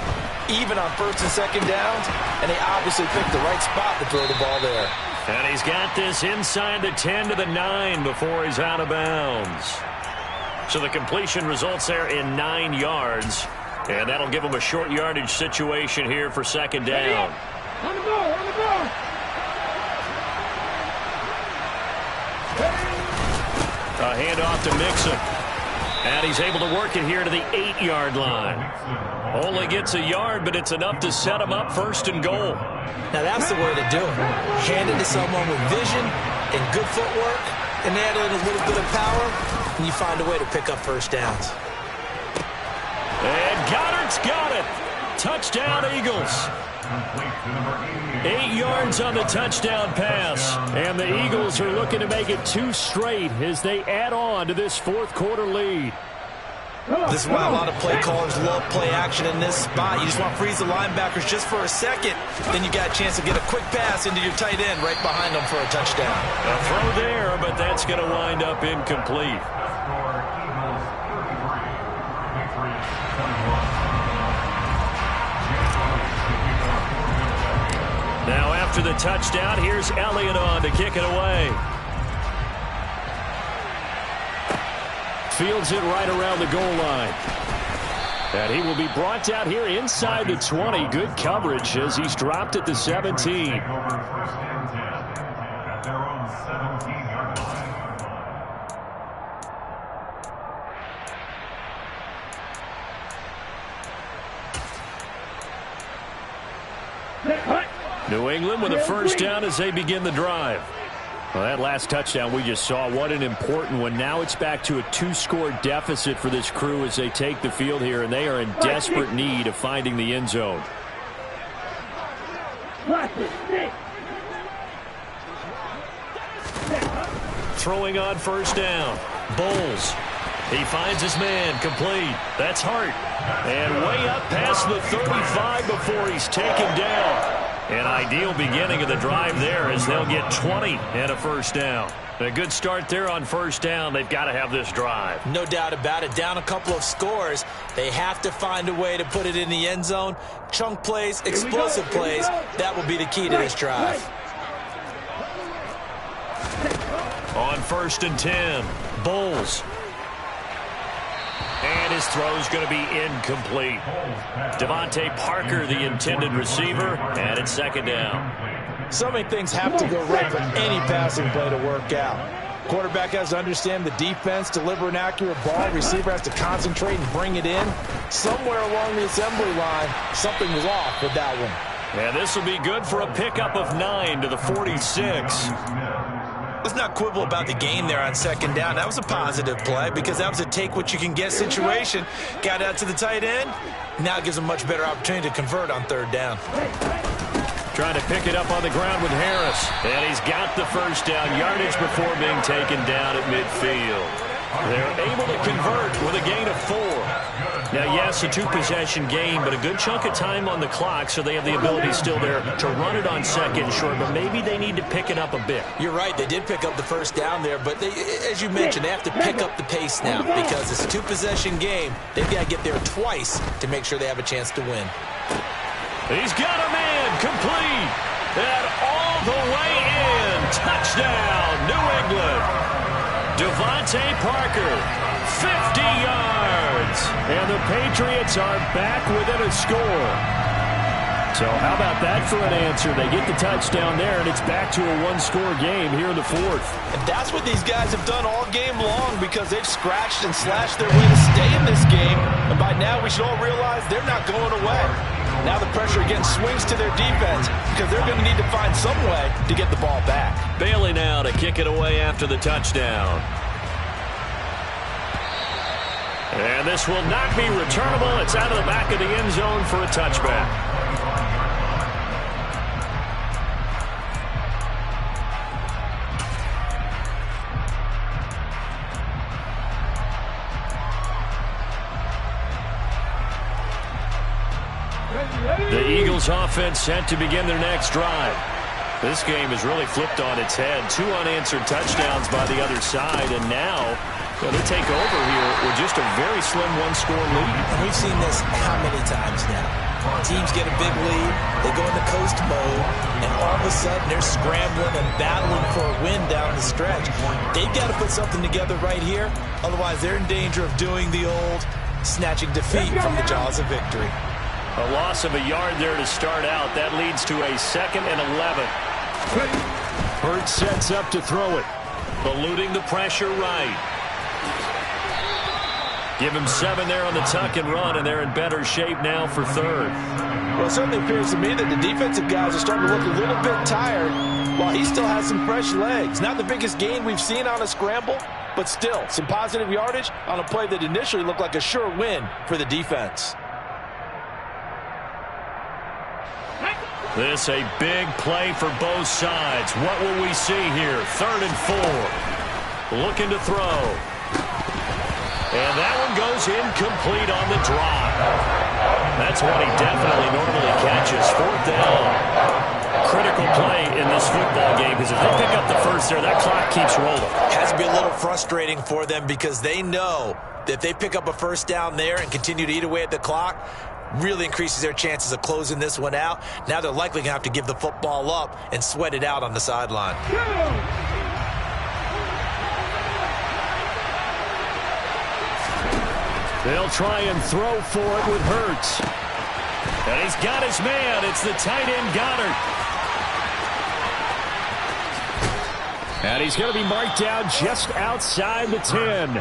even on 1st and 2nd downs, and they obviously picked the right spot to throw the ball there. And he's got this inside the 10 to the 9 before he's out of bounds. So the completion results there in 9 yards. And that'll give him a short yardage situation here for 2nd down. On the ball, on the ball. A handoff to Mixon. And he's able to work it here to the 8-yard line. Only gets a yard, but it's enough to set him up 1st and goal. Now that's the way to do it. Hand it to someone with vision and good footwork, and add in a little bit of power, and you find a way to pick up 1st downs. And Goddard's got it. Touchdown, Eagles. 8 yards on the touchdown pass. And the Eagles are looking to make it 2 straight as they add on to this 4th quarter lead. This is why a lot of play callers love play action in this spot. You just want to freeze the linebackers just for a second. Then you got a chance to get a quick pass into your tight end right behind them for a touchdown. A throw there, but that's going to wind up incomplete. Now after the touchdown, here's Elliott on to kick it away. Fields it right around the goal line. And he will be brought down here inside the 20. Good coverage as he's dropped at the 17. New England with a first down as they begin the drive. Well, that last touchdown we just saw, what an important one. Now it's back to a 2-score deficit for this crew as they take the field here, and they are in desperate need of finding the end zone. Throwing on first down. Bowles. He finds his man, complete. That's Hart. And way up past the 35 before he's taken down. An ideal beginning of the drive there as they'll get 20 and a first down. A good start there on first down. They've got to have this drive. No doubt about it. Down a couple of scores. They have to find a way to put it in the end zone. Chunk plays, explosive plays. That will be the key to this drive. On 1st and 10, Bowles. And his throw's going to be incomplete. Devontae Parker, the intended receiver, and it's 2nd down. So many things have to go right for any passing play to work out. Quarterback has to understand the defense, deliver an accurate ball. Receiver has to concentrate and bring it in. Somewhere along the assembly line, something was off with that one. And this will be good for a pickup of 9 to the 46. Let's not quibble about the game there on 2nd down. That was a positive play because that was a take-what-you-can-get situation. Got out to the tight end. Now it gives them a much better opportunity to convert on 3rd down. Trying to pick it up on the ground with Harris. And he's got the first down yardage before being taken down at midfield. They're able to convert with a gain of 4. Now, yes, a 2-possession game, but a good chunk of time on the clock, so they have the ability still there to run it on 2nd and short, but maybe they need to pick it up a bit. You're right. They did pick up the first down there, but they, as you mentioned, they have to pick up the pace now because it's a 2-possession game. They've got to get there twice to make sure they have a chance to win. He's got a man complete. And all the way in. Touchdown, New England. Devontae Parker, 50 yards. And the Patriots are back within a score. So how about that for an answer? They get the touchdown there, and it's back to a one-score game here in the fourth. And that's what these guys have done all game long because they've scratched and slashed their way to stay in this game. And by now, we should all realize they're not going away. Now the pressure again swings to their defense because they're going to need to find some way to get the ball back. Bailey now to kick it away after the touchdown. And this will not be returnable. It's out of the back of the end zone for a touchback. The Eagles offense set to begin their next drive. This game has really flipped on its head. 2 unanswered touchdowns by the other side, and now they take over here with just a very slim one-score lead. And we've seen this how many times now? Teams get a big lead, they go into coast mode, and all of a sudden they're scrambling and battling for a win down the stretch. They've got to put something together right here, otherwise they're in danger of doing the old snatching defeat from the jaws of victory. A loss of a yard there to start out. That leads to a 2nd and 11. Hurts sets up to throw it. Eluding the pressure right. Give him 7 there on the tuck and run, and they're in better shape now for 3rd. Well, it certainly appears to me that the defensive guys are starting to look a little bit tired while he still has some fresh legs. Not the biggest gain we've seen on a scramble, but still some positive yardage on a play that initially looked like a sure win for the defense. This a big play for both sides. What will we see here? 3rd and 4. Looking to throw. And that one goes incomplete on the drop. That's what he definitely normally catches. 4th down. Critical play in this football game because if they pick up the first there, that clock keeps rolling. Has to be a little frustrating for them because they know that if they pick up a first down there and continue to eat away at the clock, really increases their chances of closing this one out. Now they're likely going to have to give the football up and sweat it out on the sideline. They'll try and throw for it with Hurts. And he's got his man. It's the tight end Goddard. And he's going to be marked down just outside the 10.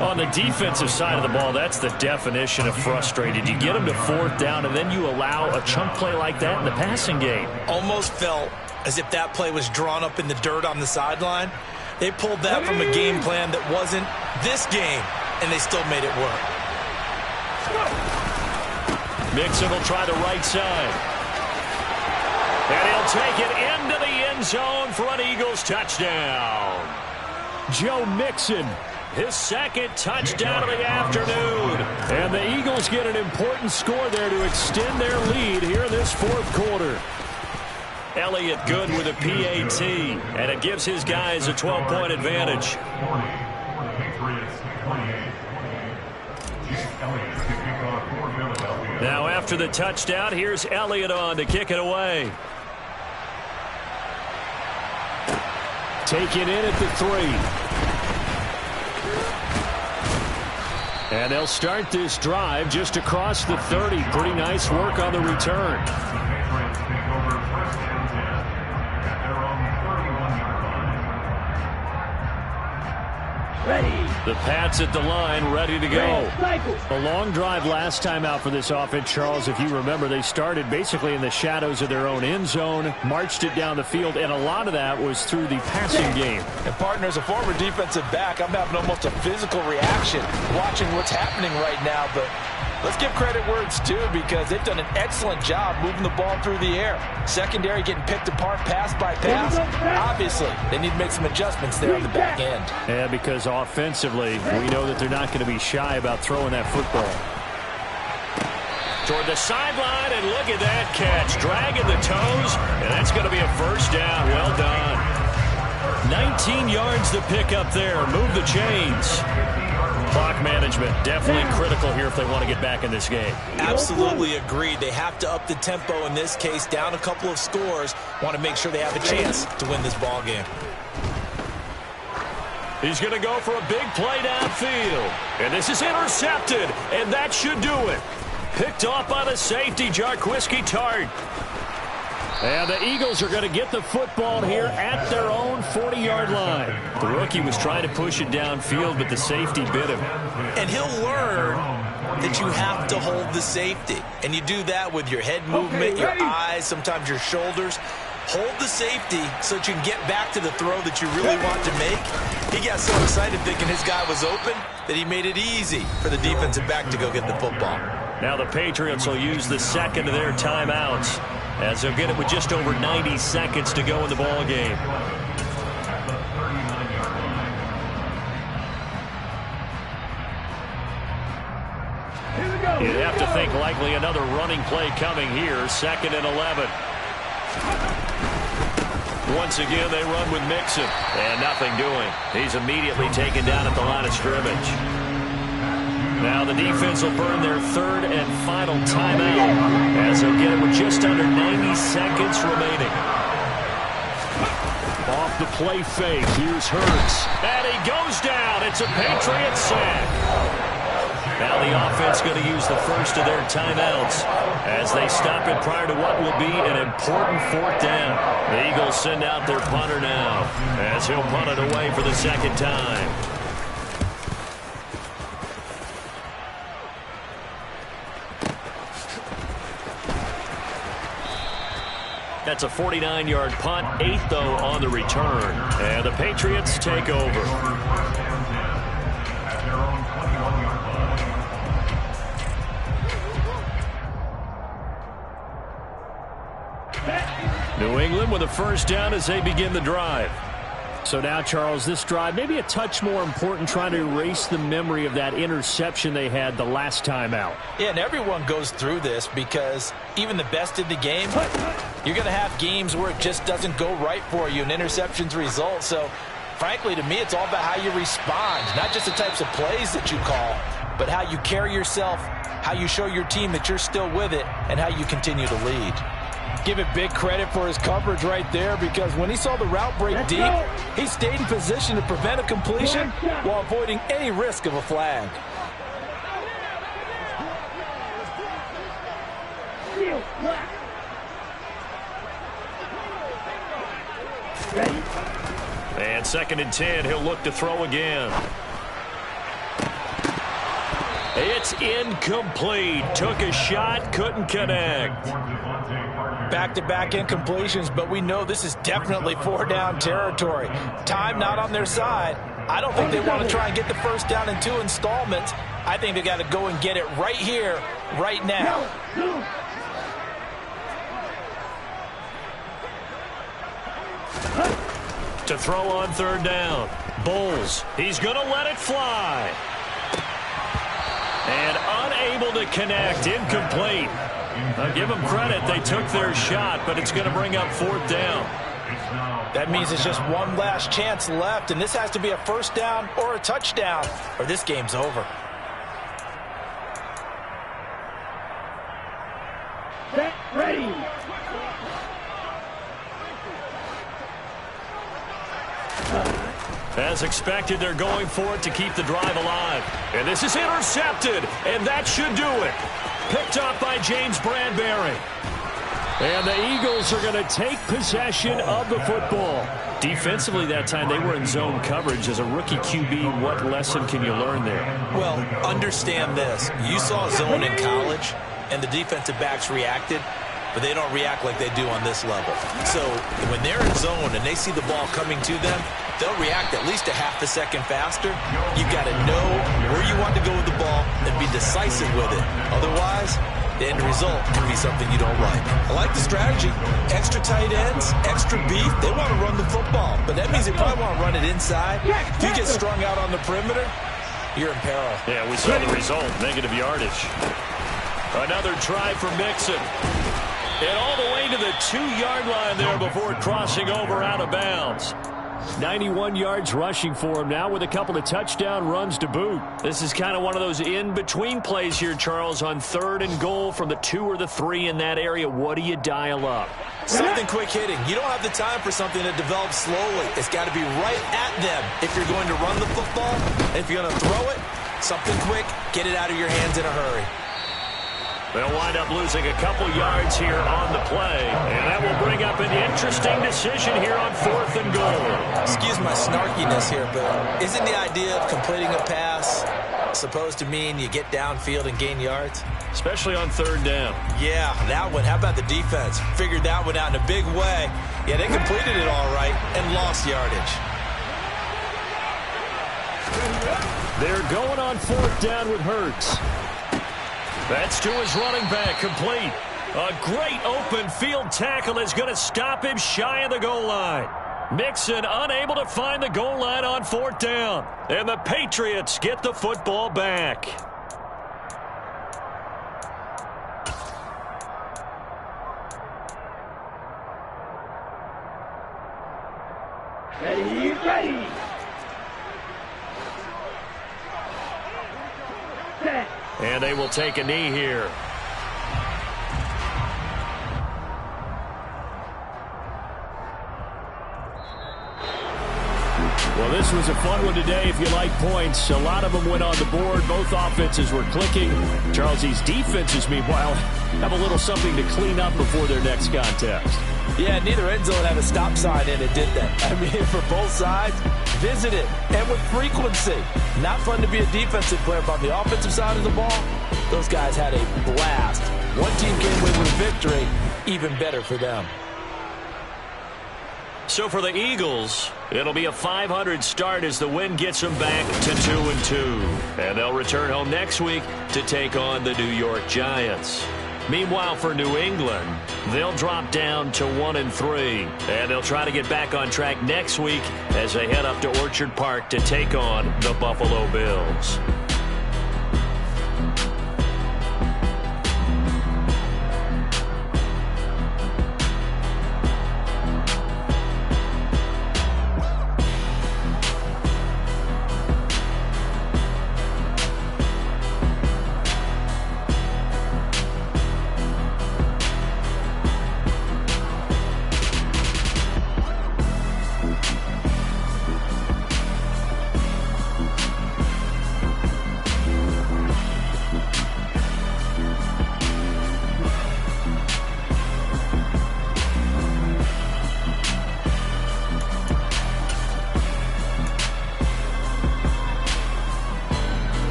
On the defensive side of the ball, that's the definition of frustrated. You get them to 4th down, and then you allow a chunk play like that in the passing game. Almost felt as if that play was drawn up in the dirt on the sideline. They pulled that from a game plan that wasn't this game, and they still made it work. Mixon will try the right side. And he'll take it into the end zone for an Eagles touchdown. Joe Mixon. His 2nd touchdown of the afternoon. And the Eagles get an important score there to extend their lead here in this 4th quarter. Elliott good with a PAT, and it gives his guys a 12-point advantage. Now after the touchdown, here's Elliott on to kick it away. Take it in at the 3. And they'll start this drive just across the 30. Pretty nice work on the return. Ready. The Pats at the line, ready to go. A long drive last time out for this offense, Charles. If you remember, they started basically in the shadows of their own end zone, marched it down the field, and a lot of that was through the passing game. And partner, as a former defensive back, I'm having almost a physical reaction watching what's happening right now. But let's give credit where it's due because they've done an excellent job moving the ball through the air. Secondary getting picked apart pass by pass. Obviously, they need to make some adjustments there on the back end. Yeah, because offensively, we know that they're not going to be shy about throwing that football. Toward the sideline, and look at that catch. Dragging the toes, and that's going to be a first down. Well done. 19 yards to pick up there. Move the chains. Clock management definitely critical here if they want to get back in this game. Absolutely agreed. They have to up the tempo in this case, down a couple of scores. Want to make sure they have a chance to win this ball game. He's going to go for a big play downfield. And this is intercepted, and that should do it. Picked off by the safety, Jarquiski Tart. And the Eagles are going to get the football here at their own 40-yard line. The rookie was trying to push it downfield, but the safety bit him. And he'll learn that you have to hold the safety. And you do that with your head movement, your eyes, sometimes your shoulders. Hold the safety so that you can get back to the throw that you really want to make. He got so excited thinking his guy was open that he made it easy for the defensive back to go get the football. Now the Patriots will use the second of their timeouts as they'll get it with just over 90 seconds to go in the ball game. You'd have to think likely another running play coming here, 2nd and 11. Once again, they run with Mixon, and nothing doing. He's immediately taken down at the line of scrimmage. Now the defense will burn their 3rd and final timeout as they'll get it with just under 90 seconds remaining. Off the play fake, here's Hurts. And he goes down. It's a Patriots sack. Now the offense going to use the first of their timeouts as they stop it prior to what will be an important 4th down. The Eagles send out their punter now as he'll punt it away for the 2nd time. That's a 49-yard punt, 8th though on the return. And the Patriots take over. New England with a 1st down as they begin the drive. So now, Charles, this drive maybe a touch more important, trying to erase the memory of that interception they had the last time out. Yeah, and everyone goes through this because even the best in the game, you're going to have games where it just doesn't go right for you and interceptions result. So, frankly, to me, it's all about how you respond, not just the types of plays that you call, but how you carry yourself, how you show your team that you're still with it, and how you continue to lead. Give it big credit for his coverage right there, because when he saw the route break deep, he stayed in position to prevent a completion while avoiding any risk of a flag. And 2nd and 10, he'll look to throw again. It's incomplete. Took a shot, couldn't connect. Back-to-back incompletions, but we know this is definitely 4-down territory. Time not on their side. I don't think they want to try and get the 1st down in 2 installments. I think they got to go and get it right here, right now. To throw on 3rd down. Bulls. He's going to let it fly. And unable to connect. Incomplete. I'll give them credit. They took their shot, but it's going to bring up 4th down. That means it's just one last chance left, and this has to be a 1st down or a touchdown, or this game's over. Set, ready. As expected, they're going for it to keep the drive alive. And this is intercepted, and that should do it. Picked up by James Bradbury. And the Eagles are going to take possession of the football. Defensively that time, they were in zone coverage. As a rookie QB, what lesson can you learn there? Well, understand this. You saw zone in college, and the defensive backs reacted, but they don't react like they do on this level. So when they're in zone and they see the ball coming to them, they'll react at least a half a second faster. You've got to know where you want to go with the ball and be decisive with it. Otherwise, the end result can be something you don't like. I like the strategy. Extra tight ends, extra beef. They want to run the football, but that means they probably want to run it inside. If you get strung out on the perimeter, you're in peril. Yeah, we saw the result, negative yardage. Another try for Mixon. And all the way to the 2-yard line there before crossing over out of bounds. 91 yards rushing for him now with a couple of touchdown runs to boot. This is kind of one of those in-between plays here, Charles, on 3rd and goal from the 2 or the 3 in that area. What do you dial up? Something quick hitting. You don't have the time for something that develops slowly. It's got to be right at them if you're going to run the football. And if you're going to throw it, something quick, get it out of your hands in a hurry. They'll wind up losing a couple yards here on the play. And that will bring up an interesting decision here on 4th and goal. Excuse my snarkiness here, but isn't the idea of completing a pass supposed to mean you get downfield and gain yards? Especially on 3rd down. Yeah, that one. How about the defense? Figured that one out in a big way. Yeah, they completed it all right and lost yardage. They're going on 4th down with Hurts. That's to his running back, complete. A great open field tackle is going to stop him shy of the goal line. Mixon unable to find the goal line on 4th down. And the Patriots get the football back. Ready. Set. And they will take a knee here. Well, this was a fun one today if you like points. A lot of them went on the board. Both offenses were clicking. Charles, these defenses, meanwhile, have a little something to clean up before their next contest. Yeah, neither end zone had a stop sign in it, did they? I mean, for both sides, visit it, and with frequency. Not fun to be a defensive player, but on the offensive side of the ball, those guys had a blast. One team came away with a victory, even better for them. So for the Eagles, it'll be a 500 start as the win gets them back to 2-2. And they'll return home next week to take on the New York Giants. Meanwhile, for New England, they'll drop down to 1-3. And they'll try to get back on track next week as they head up to Orchard Park to take on the Buffalo Bills.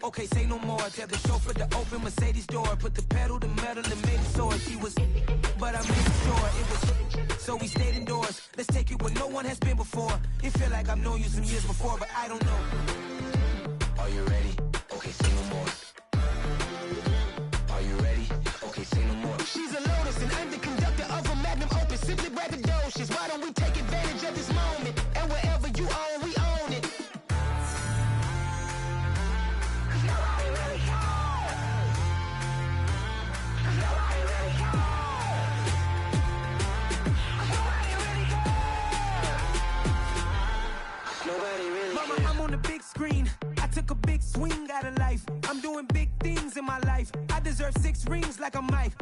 Okay, say no more. Tell the chauffeur to open Mercedes door. Put the pedal to metal and made it soar. She was, but I made sure it was. So we stayed indoors. Let's take it where no one has been before. It feel like I've known you some years before, but I don't know. Are you ready? Okay, say no more. Are you ready? Okay, say no more. She's a Lotus and I'm the conductor of a Magnum Opus. Simply braggadocious. Why don't we take advantage of this moment? And wherever you own, we own it. rings like a Mike.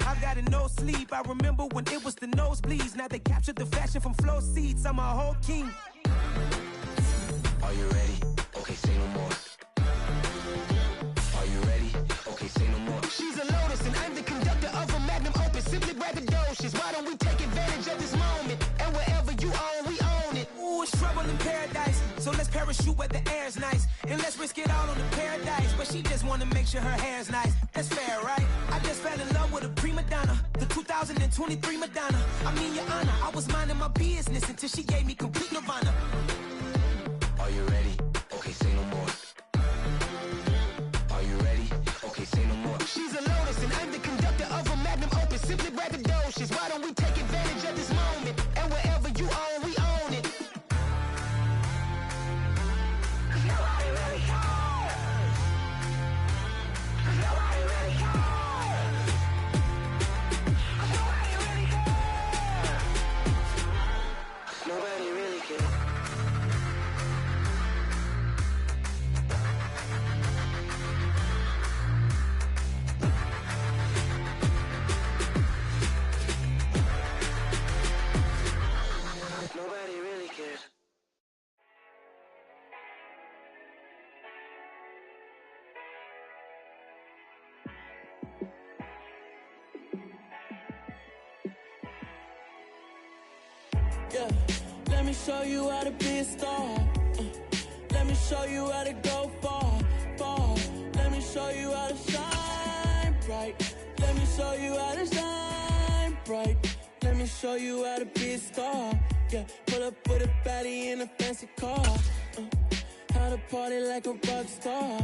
I've got a no sleep. I remember when it was the nosebleeds. Now they captured the fashion from flow seats. I'm a whole king. Are you ready? Okay, say no more. Are you ready? Okay, say no more. She's a lotus and I'm the conductor of a magnum opus. Simply braggadocious. Why don't we take advantage of this moment? And wherever you own, we own it. Ooh, it's trouble in paradise. So let's parachute where the air's nice. And let's risk it all on the paradise. But she just wanna make sure her hair's nice. That's fair, right? I just fell in love with a prima donna. The 2023 Madonna. I mean, your honor, I was minding my business until she gave me complete nirvana. Are you ready? Okay, say no more. Are you ready? Okay, say no more. She's a lotus and I'm the conductor of a magnum opus. Simply braggadocious. Why don't we take advantage of this moment? And wherever you own, we own it. Nobody really cares. Nobody really cares. Nobody really cares. Nobody really cares. Nobody really cares. Yeah, let me show you how to be a star. Let me show you how to go far, far. Let me show you how to shine bright. Let me show you how to shine bright. Let me show you how to be a star. Yeah, pull up with a baddie in a fancy car. How to party like a rock star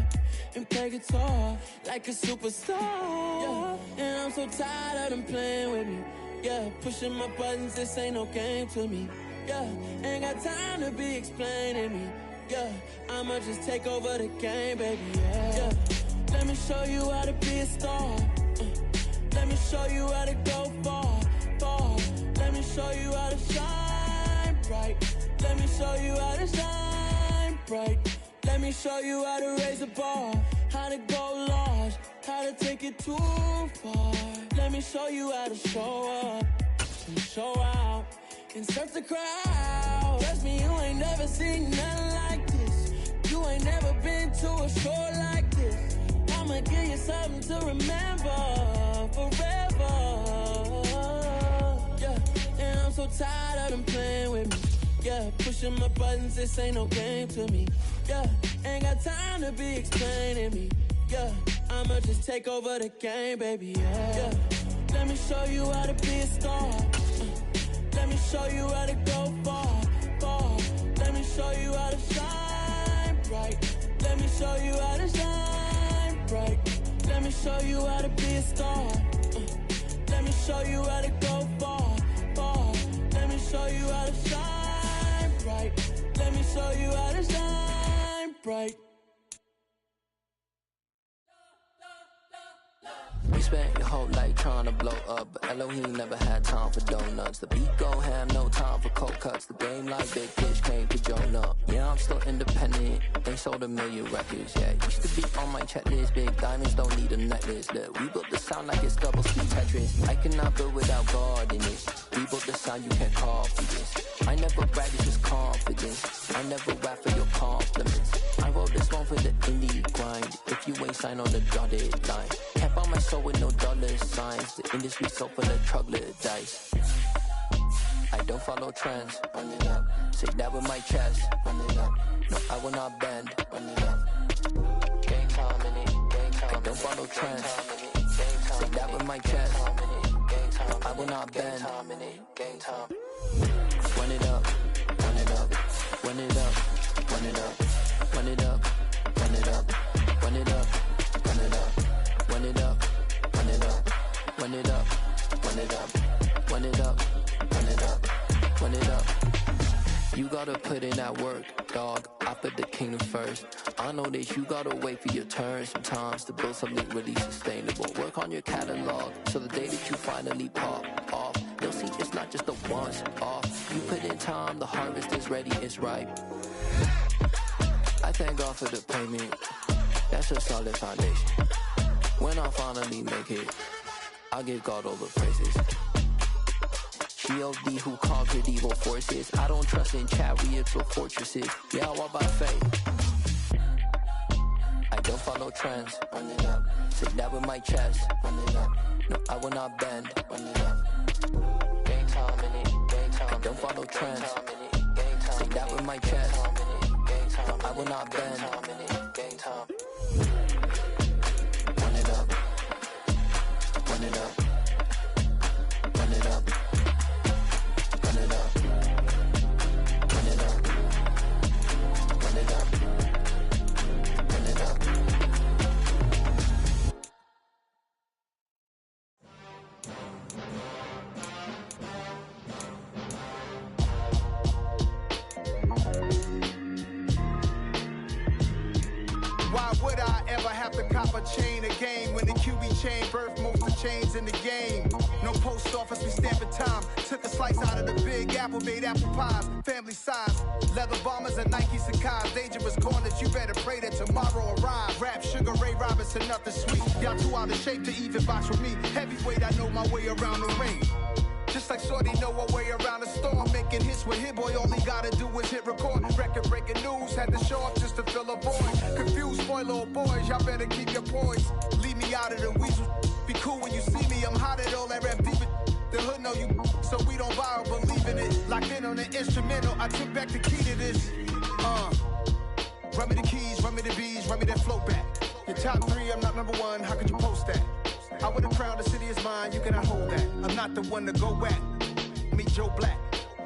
and play guitar like a superstar. Yeah, and I'm so tired of them playing with me. Yeah, pushing my buttons, this ain't no game to me. Yeah, ain't got time to be explaining me. Yeah, I'ma just take over the game, baby. Yeah, let me show you how to be a star. Let me show you how to go far, far. Let me show you how to shine bright. Let me show you how to shine bright. Let me show you how to raise a bar, how to go large, how to take it too far. Let me show you how to show up and show out and surf the crowd. Trust me, you ain't never seen nothing like this. You ain't never been to a show like this. I'ma give you something to remember forever. Yeah, and I'm so tired of them playing with me. Yeah, pushing my buttons, this ain't no game to me. Yeah, ain't got time to be explaining me. Yeah, I'ma just take over the game, baby. Yeah, let me show you how to be a star. Let me show you how to go far, far. Let me show you how to shine bright. Let me show you how to shine bright. Let me show you how to be a star. Let me show you how to go far, far. Let me show you how to shine bright. Let me show you how to shine bright. We spent your whole life trying to blow up, but Elohim never had time for donuts. The beat go ham, no time for cold cuts. The game like Big Fish came to Jonah. Yeah, I'm still independent. They sold 1 million records. Yeah, used to be on my checklist. Big diamonds don't need a necklace. Look, we built the sound like it's double speed Tetris. I cannot build without God in it. We built the sound you can't copy this. I never brag, it's just confidence. I never rap for your compliments. I wrote this one for the indie grind. If you ain't signed on the dotted line, can't find my soul with no dollar signs. The industry so full of troglodytes. I don't follow trends. Run it up. Say that with my chest. Run it up. No, I will not bend. Run it up. Game time in it. Game time. I don't follow trends. Say that with my chest. No, I will not bend. Game time. Run it up. Run it up. Run it up. Run it up. Run it up. Run it up. Run it up. Run it up. Run it up. Run it up. Run it up. Run it up. Run it up. Run it up. Run it up. You gotta put in that work, dog. I put the kingdom first. I know that you gotta wait for your turn sometimes to build something really sustainable. Work on your catalog so the day that you finally pop off, you'll see it's not just a once off. You put in time, the harvest is ready, it's ripe. I thank God for the payment. That's a solid foundation. When I finally make it, I give God all the praises. G.O.D. who conquered evil forces. I don't trust in chat, we build fortresses. Yeah, I walk by faith. I don't follow trends. Run it up. Say that with my chest. Run it up. No, I will not bend. Run it up. Gang time in it. Gang time. I don't follow trends. Say that with my chest. No, I will not bend. Gang time. Run it up. Run it up. Run it up. Run it up. Run it up. Run it up. Run it up. Why would I ever have to cop a chain again when the QB chain birthed most of the chains in the game? No post office, we stamping time. Took a slice out of the big apple, made apple pies, family size. Leather bombers and Nike Sacai's. Dangerous corners, you better pray that tomorrow arrives. Rap, Sugar Ray Robinson, nothing sweet. Y'all too out of shape to even box with me. Heavyweight, I know my way around the ring. Just like Shorty know her way around the storm. Making hits with Hit Boy, all he gotta do is hit record. Record breaking news, had to show up just to fill a void. Confused, spoiled little boys, y'all better keep your poise. Leave me out of the weasel. Be cool when you see me, I'm hot at all that rap deep. The hood know you, so we don't borrow, believe in it. Locked in on the instrumental, I took back the key to this. Run me the keys, run me the bees, run me that flow back. Your top three, I'm not number one, how could you post that? I would have crowned the city is mine, you cannot hold that. I'm not the one to go at. Meet Joe Black.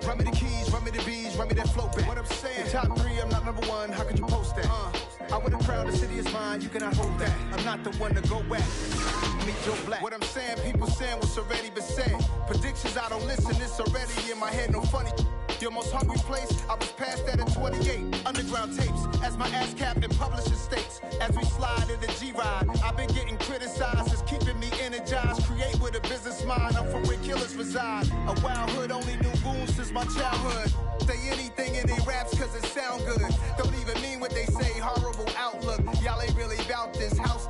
Run me the keys, run me the bees, run me that flow back. What I'm saying, the top three, I'm not number one, how could you post that? I would have crowned the city is mine, you cannot hold that. I'm not the one to go at. Meet Joe Black. What I'm saying, people saying what's already been said. Predictions, I don't listen, it's already in my head, no funny. Your most hungry place, I was past that at 28. Underground tapes, as my ass cap in publishing states. As we slide in the G-Ride, I've been getting criticized, it's keeping me energized. Create with a business mind, I'm from where killers reside. A wild hood, only knew goons since my childhood. Say anything in they raps cause it sound good. Don't even mean what they say, horrible outlook. Y'all ain't really about this house.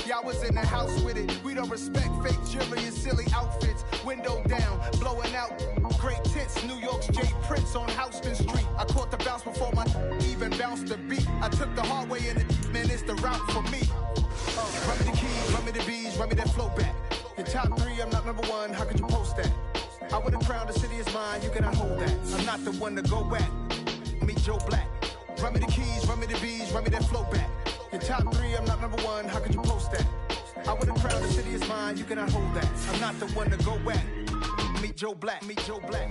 Y'all was in the house with it. We don't respect fake jewelry and silly outfits. Window down, blowing out. Great tits, New York's J. Prince on Houston Street. I caught the bounce before my even bounced the beat. I took the hard way and man, it's the route for me. Run me the keys, run me the bees, run me that flow back. Your top three, I'm not number one, how could you post that? I would have crowned the city is mine, you cannot hold that. I'm not the one to go at. Meet Joe Black. Run me the keys, run me the bees, run me that flow back. Your top three, I'm not number one, how could you post that? I would have crowned the city is mine, you cannot hold that. I'm not the one to go at. Meet Joe Black, meet Joe Black.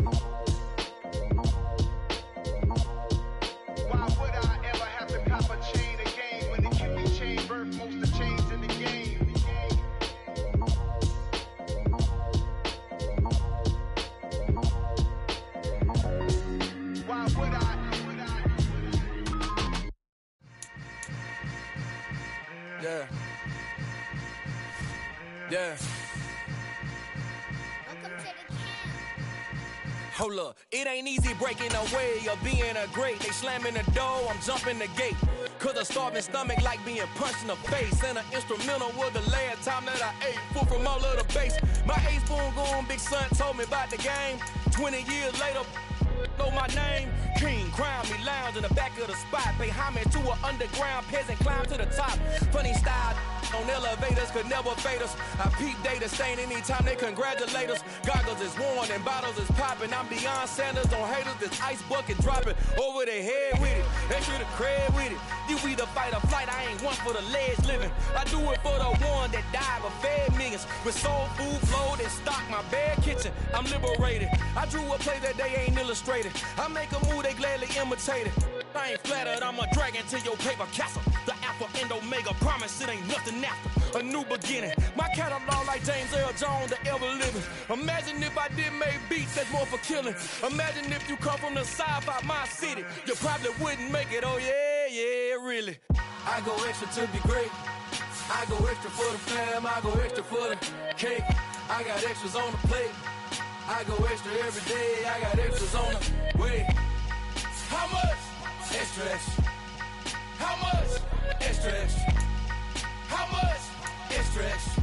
Why would I ever have to cop a chain again when the QB chain birthed most of the chains in the game? Why would I? Yeah. Yeah. Hold up, it ain't easy breaking away or being a great. They slamming the door, I'm jumping the gate. Cause a starving stomach like being punched in the face. And an instrumental was the last time that I ate. Food from all of the base. My ace boom goon, big son told me about the game. 20 years later, know my name. King, crown me, lounge in the back of the spot. Pay homage to an underground peasant, climb to the top. Funny style on elevators could never fade us. I peep data stain anytime they congratulate us. Goggles is worn and bottles is popping. I'm Deion Sanders on haters, this ice bucket dropping over their head with it. They should have cred with it. You either fight or flight, I ain't one for the ledge living. I do it for the one that died but fed millions. With soul food flow that stock my bad kitchen. I'm liberated. I drew a play that they ain't illustrated. I make a move, they gladly imitate it. I ain't flattered, I'm a dragon to your paper castle. The Alpha and Omega, promise it ain't nothing after. A new beginning. My catalog like James Earl Jones, the ever living. Imagine if I did make beats that's more for killing. Imagine if you come from the side by my city. You probably wouldn't make it, oh yeah, really. I go extra to be great. I go extra for the fam, I go extra for the cake. I got extras on the plate. I go extra every day, I got extras on the way. How much? Extra, extra. How much? Extra, extra. How much? Extra. extra, extra.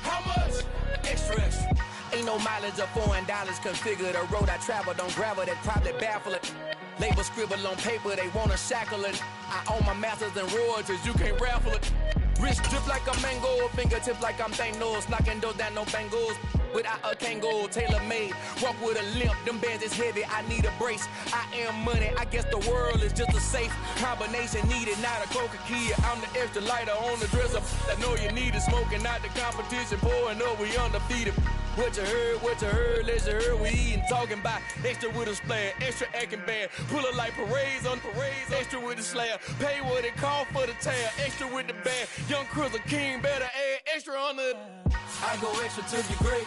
How much? Extra, extra. Ain't no mileage of $4 configure the road I travel. Don't gravel, that probably baffle it. Label scribble on paper, they wanna shackle it. I own my masters and royalties, you can't raffle it. Wrist drip like a mango, fingertips like I'm Thanos. Knocking doors down, no bangles. Without a Kango, tailor-made. Walk with a limp, them bands is heavy, I need a brace. I am money, I guess the world is just a safe combination needed, not a coca key. I'm the extra lighter on the dresser. I know you need it, smoking out the competition, pouring up, we undefeated. What you heard, let you heard, we eatin', talking about extra with a splash, extra acting bad, pull it like parades on parades, extra with the slab, pay what it call for the tab, extra with the band, young Crizzle King, better add extra on the. I go extra to be great,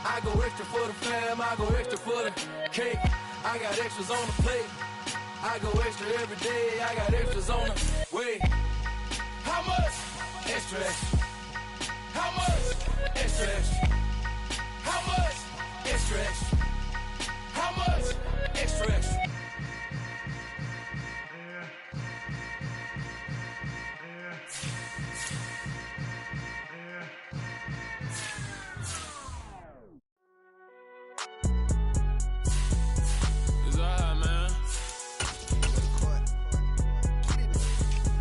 I go extra for the fam, I go extra for the cake, I got extras on the plate, I go extra every day, I got extras on the way. How much? Extra, extra. How much? Extra, extra. How much? Extra, extra. How much? Extra, extra. It's alright, man.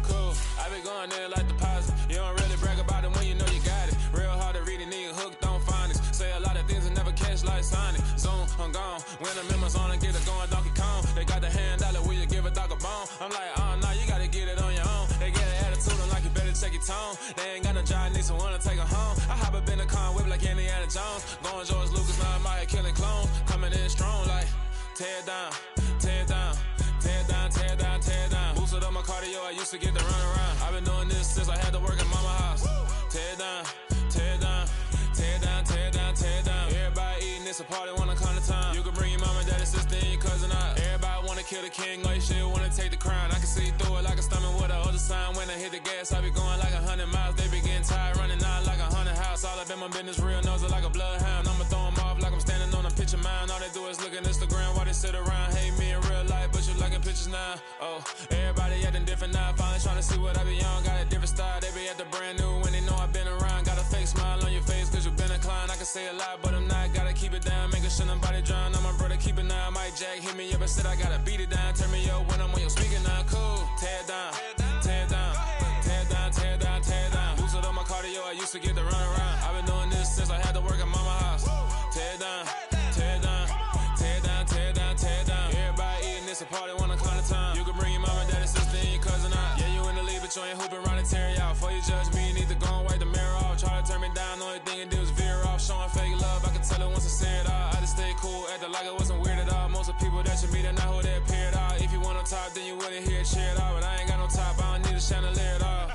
Cool. I be going there like deposit. You don't really brag about it when you know you got it. Real hard to read a nigga hooked, don't find it. Say a lot of things and never catch like Sonic. Zone, I'm gone. When the members on and get it going, Donkey Kong. They got the hand dollar, will you give a dog a bone? I'm like, oh, nah, you gotta get it on your own. They get an attitude, I'm like, you better check your tone. They ain't got no job, need someone to take her home. I hop up in the car, whip like Indiana Jones. Going George Lucas, now I'm out here killing clones. Coming in strong like, tear down, tear down. Tear down, tear down, tear down. Boosted up my cardio, I used to get to run around. I've been doing this since I had to work in mama house. Tear down, tear down, tear down, tear down, tear down. Everybody eating, it's a party, wanna come to time. You can bring your mama, daddy, sister, and your cousin out. Everybody wanna kill the king, like shit, wanna take the crown. I can see through it like a stomach with a other sign. When I hit the gas, I be going like 100 miles. They be getting tired, running out like 100 house. All up in my business, real nose it like a bloodhound. I'ma throw them off like I'm standing on a picture mound. All they do is look at Instagram while they sit around. Hate me in real life, but you liking pictures now. Oh, everybody acting different now. Finally trying to see what I be on. Got a different style, they be at the brand new when they know I've been around. Got a fake smile on your face cause you been inclined. I can say a lot, but I'm not. Gotta keep it down, making sure nobody drown. I'm my brother, keep it now. Mike Jack hit me up and said I gotta beat it down. Turn me up when I'm on your speaker now. Cool, tear down, tear down, tear down, tear down, tear down. Boosted up my cardio, I used to get to run around. I've been doing this since I had to work at mama house. Tear down, tear down, tear down, tear down, tear down. Everybody eating, it's a party, wanna come to time. You can bring your mama, daddy, sister, and your cousin out. Yeah, you in the lead, but you ain't hooping around and tear you out. Before you judge me, you need to go and wipe the mirror off. Try to turn me down, only thing you do is veer off. Showing fake love, I can tell it once I say it all. I just stay cool, acting like it wasn't weird at all. Most of the people that you meet are not who they appear at all. If you want on top, then you wouldn't hear it cheer at all. But I ain't got no top, I don't need a chandelier at all.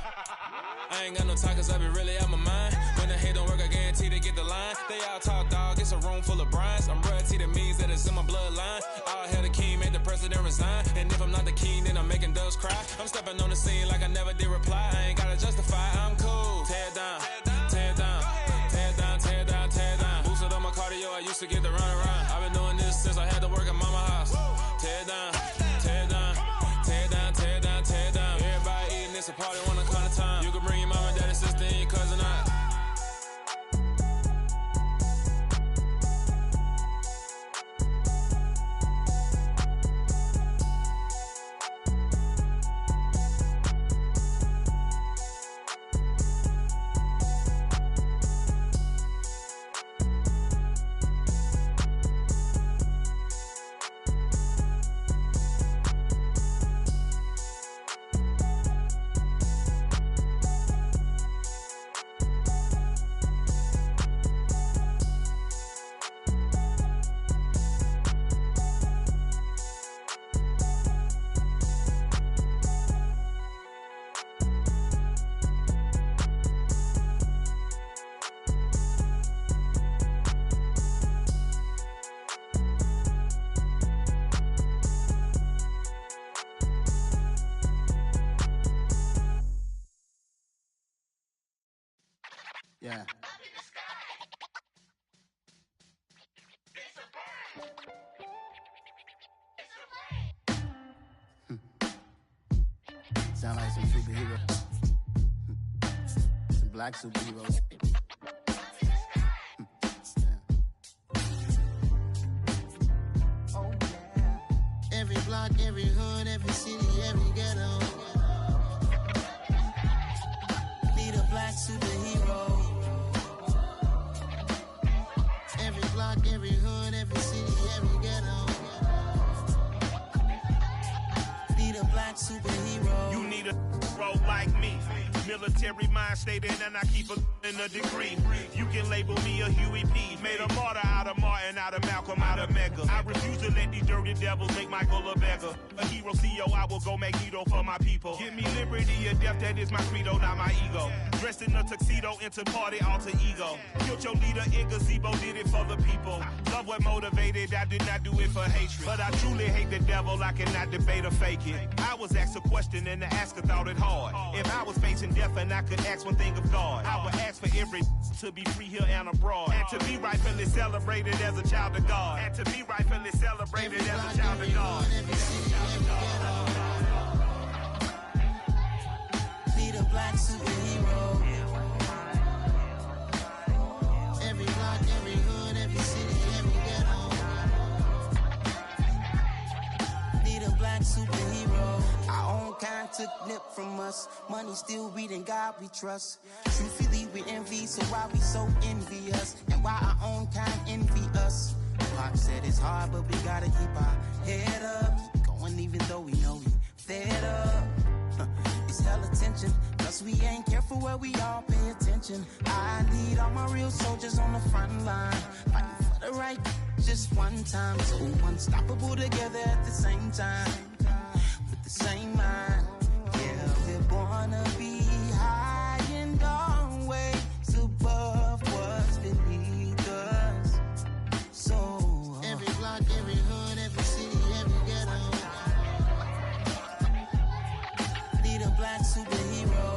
I ain't got no talk cause I be really out my mind. When the hate don't work, I guarantee they get the line. They all talk dog, it's a room full of brines. I'm royalty, that means that it's in my bloodline. All hell the king, made the president resign. And if I'm not the king, then I'm making doves cry. I'm stepping on the scene like I never did reply. I ain't gotta justify, I'm cool. Tear down, tear down, tear down, tear down, tear down. Boosted up my cardio, I used to get to run around. I've been doing this since I had to work at mama house. Tear down, tear down, tear down, tear down, tear down. Everybody eating, it's a party, wanna come to time. You can bring your mama, daddy, sister, and your cousin out. Yeah. Sound like some superhero. Some black superheroes. Oh, yeah. Every block, every hood, every city, every ghetto. Need a black superhero. Every block, every hood, every city, every ghetto. Need a black superhero. You need a hero like me. Military mind stated, and I keep in a degree. You can label me a Huey P. Made a martyr out of Martin, out of Malcolm, out of Mega. I refuse to let these dirty devils make Michael a beggar. A hero CEO, I will go Magneto for my people. Give me liberty or death, that is my credo, not my ego. Dressed in a tuxedo, into party, alter ego. Killed your leader in gazebo, did it for the people. Love what motivated, I did not do it for hatred. But I truly hate the devil, I cannot debate or fake it. I was asked a question and the asker thought it hard. If I was facing death and I could ask one thing of God, I would ask for every to be free here and abroad, and to be rightfully celebrated as a child of God, and to be rightfully celebrated as a child of God. Need a black superhero. Every block, every hood, every city, every ghetto. Need a black superhero. Our own kind took nip from us. Money still reading God we trust. Truthfully we envy, so why we so envious? And why our own kind envy us? Pac said it's hard, but we gotta keep our head up. Keep going even though we know we fed up. It's hell attention, cause we ain't careful where we all pay attention. I need all my real soldiers on the front line, fighting for the right just one time. So unstoppable together at the same time, with the same mind. Yeah, we're born to be high and always above what's beneath us. So every block, every hood, every city, every ghetto. Need a black superhero.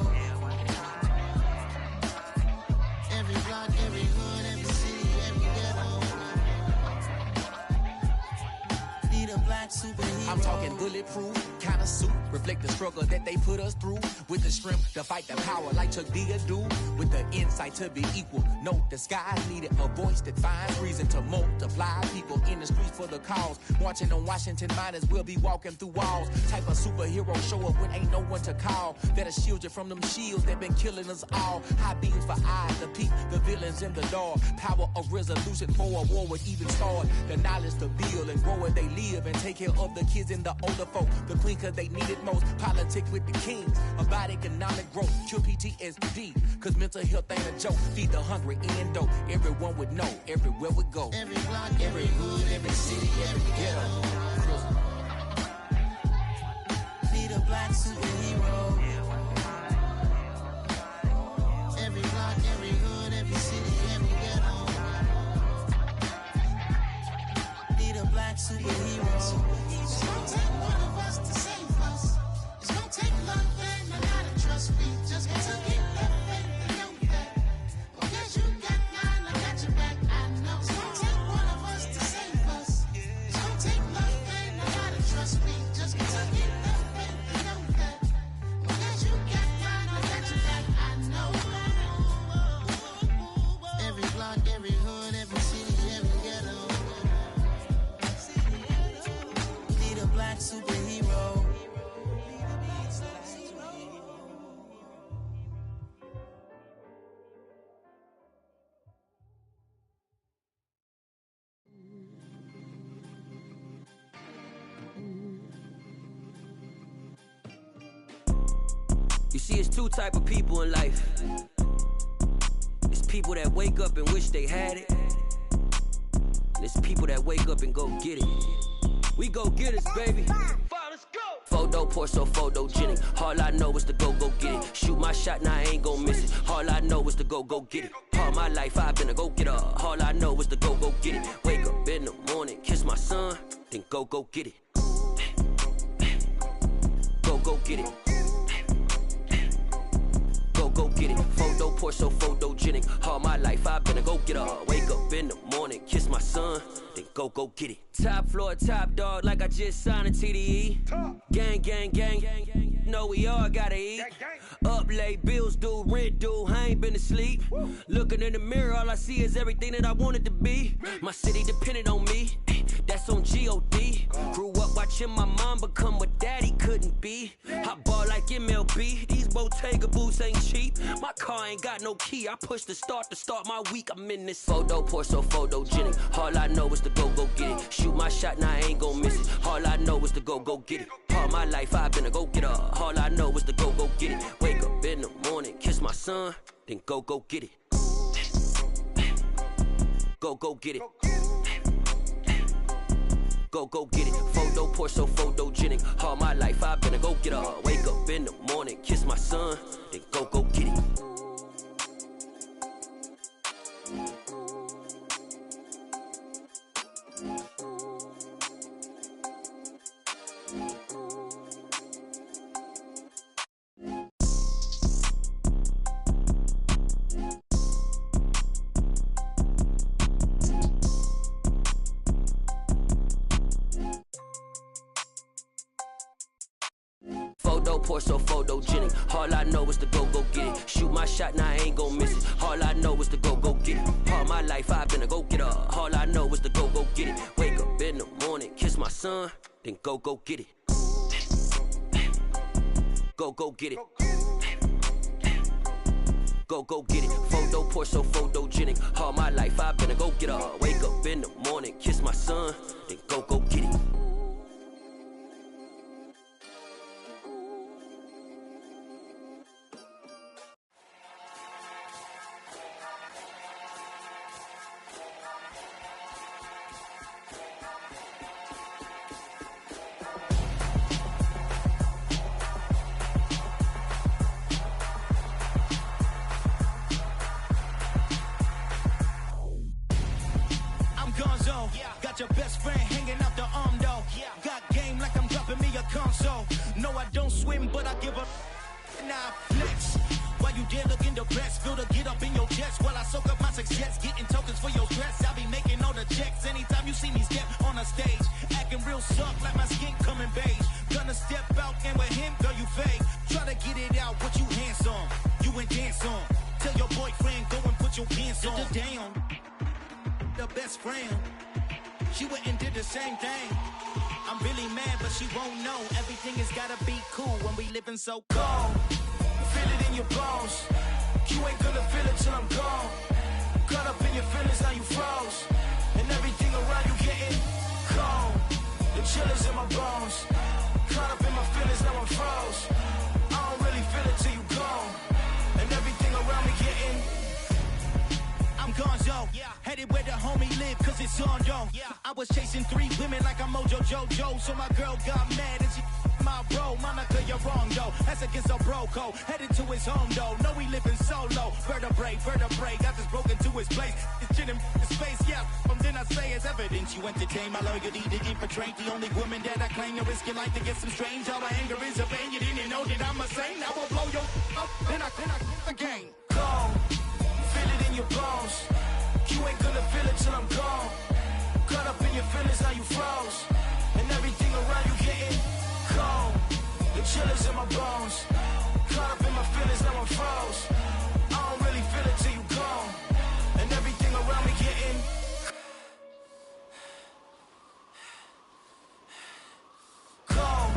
Every block, every hood, every city, every ghetto. Need a black superhero. I'm talking bulletproof kind of suit, reflect the struggle that they put us through, with the strength to fight the power like Chuck D do, with the insight to be equal. No, the sky needed a voice that finds reason to multiply people in the streets for the cause. Marching on Washington, might as well be walking through walls. Type of superhero show up when ain't no one to call, that'll shield you from them shields that been killing us all. High beams for eyes to peek the villains in the dark. Power of resolution for a war would even start. The knowledge to build and grow where they live, and take care of the kids and the older folk. The queen cause they need it most. Politics with the kings about economic growth. Cure PTSD cause mental health ain't a joke. Feed the hungry and dope. Everyone would know everywhere we go. Every block, every hood, every city, every ghetto. Need a black superhero. Every block, every hood, every city, every ghetto. Need a black superhero. It's gonna take one of us to save us. It's gonna take love and a lot of trust. We just got to get that faith and know that. Because you got mine, I got your back. I know it's gonna take one of us to save us. It's gonna take love and a lot of trust. We just got to get that faith and know that. Because you got mine, I got your back. I know. Every block, every hood, every city, every ghetto. Need a black superhero. You see, it's two type of people in life. It's people that wake up and wish they had it, and it's people that wake up and go get it. We go get it, baby. Photo poor, so photogenic. All I know is to go get it. Shoot my shot, now I ain't gon' miss it. All I know is to go get it. All my life I've been a go-getter. All I know is to go get it. Wake up in the morning, kiss my son, then go get it. Go get it. Go get it. Photo poor, so photogenic. All my life I've been a go-getter. Wake up in the morning, kiss my son, then go get it. Top floor, top dog, like I just signed a TDE. Gang, gang, gang. know we all gotta eat. Up late, bills due, rent due, I ain't been asleep. Looking in the mirror, all I see is everything that I wanted to be. My city depended on me, that's on G.O.D. Grew up watching my mom become what daddy couldn't be. I ball like MLB, these Bottega boots ain't cheap. My car ain't got no key, I push the start to start my week. I'm in this photo, pour so photogenic. All I know is to go get it. Shoot my shot, now I ain't gon' miss it. All I know is to go get it. All my life I've been a go-getter. All I know is to go get it. Wake up in the morning, kiss my son, then go get it. Go get it. Go get it. Photo, pour so photogenic. All my life I've been a go-getter. Wake up in the morning, kiss my son, then go get it. Pour so photogenic. All I know is to go get it. Shoot my shot, now I ain't gon' miss it. All I know is to go get it. All my life I've been a go-getter. All I know is to go get it. Wake up in the morning, kiss my son, then go get it. Go get it. Go get it. Photo, pour so photogenic. All my life I've been a go-getter. Wake up in the morning, kiss my son, then go get it. Got your best friend hanging out the arm though. Got game like I'm dropping me a console. No, I don't swim, but I give a now flex. While you there looking depressed, feel the get up in your chest while I soak up my success, getting tokens for your stress. I'll be making all the checks anytime you see me step on a stage, acting real suck like my skin coming beige. Gonna step out and with him, girl, you fake. Try to get it out, what you handsome, you and dance on. Tell your boyfriend go and put your pants on. Damn, the best friend. She went and did the same thing. I'm really mad, but she won't know. Everything has gotta be cool when we living so cold. Feel it in your bones. You ain't gonna feel it till I'm gone. Caught up in your feelings, now you froze. And everything around you getting cold. The chill is in my bones. Caught up in my feelings, now I'm froze. I don't really feel it till you gone. And everything around me getting I'm gonzo, headed where the homie live, cause it's on, yo. I was chasing 3 women like I'm Mojo Jojo, so my girl got mad and she my bro. Monica, you're wrong, yo. That's against a bro code. Headed to his home, though. No, we living solo. Vertebrae, got this broken to his place. It's chin in his face, yeah. From then I say it's evidence you entertain my loyalty to infiltrate. The only woman that I claim to risk your life to get some strange. All my anger is a pain. You didn't know that I'm a saint. I will blow your up, then I again. Go. Feel it in your bones. You ain't gonna feel it till I'm gone. Caught up in your feelings, now you froze. And everything around you getting cold. The chill is in my bones. Caught up in my feelings, now I'm froze. I don't really feel it till you gone. And everything around me getting cold.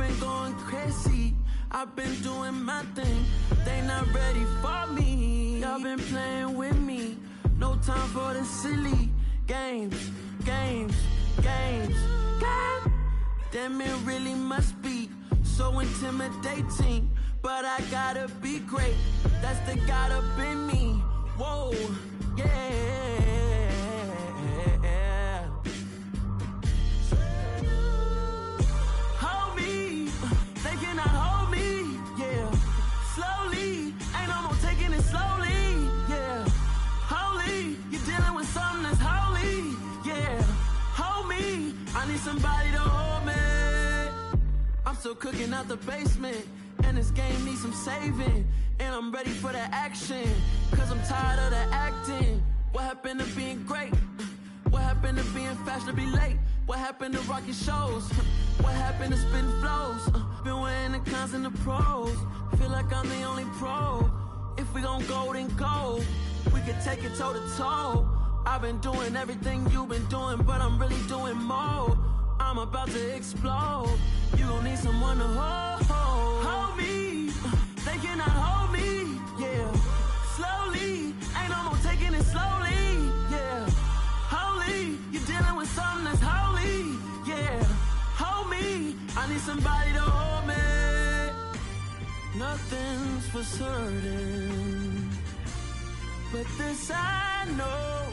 been going crazy. I've been doing my thing. They not ready for me. Y'all been playing with me. No time for the silly games. Damn, it really must be so intimidating. But I gotta be great. That's the God up in me. Whoa, yeah. Hold me, they cannot hold me, yeah. Slowly, ain't no more taking it slowly, yeah. Holy, you're dealing with something that's holy, yeah. Hold me, I need somebody to hold me. I'm still cooking out the basement, and this game needs some saving. And I'm ready for the action, cause I'm tired of the acting. What happened to being great? What happened to being fashionably late? What happened to rocking shows? What happened to spitting flows? Been weighing the cons and the pros. Feel like I'm the only pro. If we gon' go, then go. We could take it toe to toe. I've been doing everything you've been doing, but I'm really doing more. I'm about to explode. You gon' need someone to hold me. They cannot hold me, yeah. Slowly, ain't no more taking it slowly, yeah. Holy, you're dealing with something that's holy, yeah. Hold me, I need somebody to hold me. Nothing's for certain, but this I know.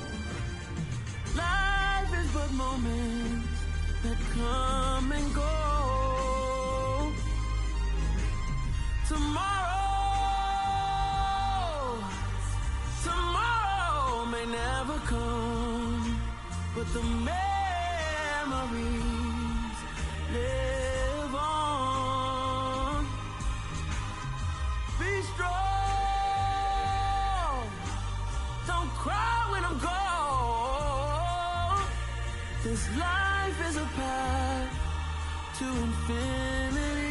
Life is but moments that come and go. Tomorrow may never come, but the memories live on. Be strong, don't cry when I'm gone. This life is a path to infinity.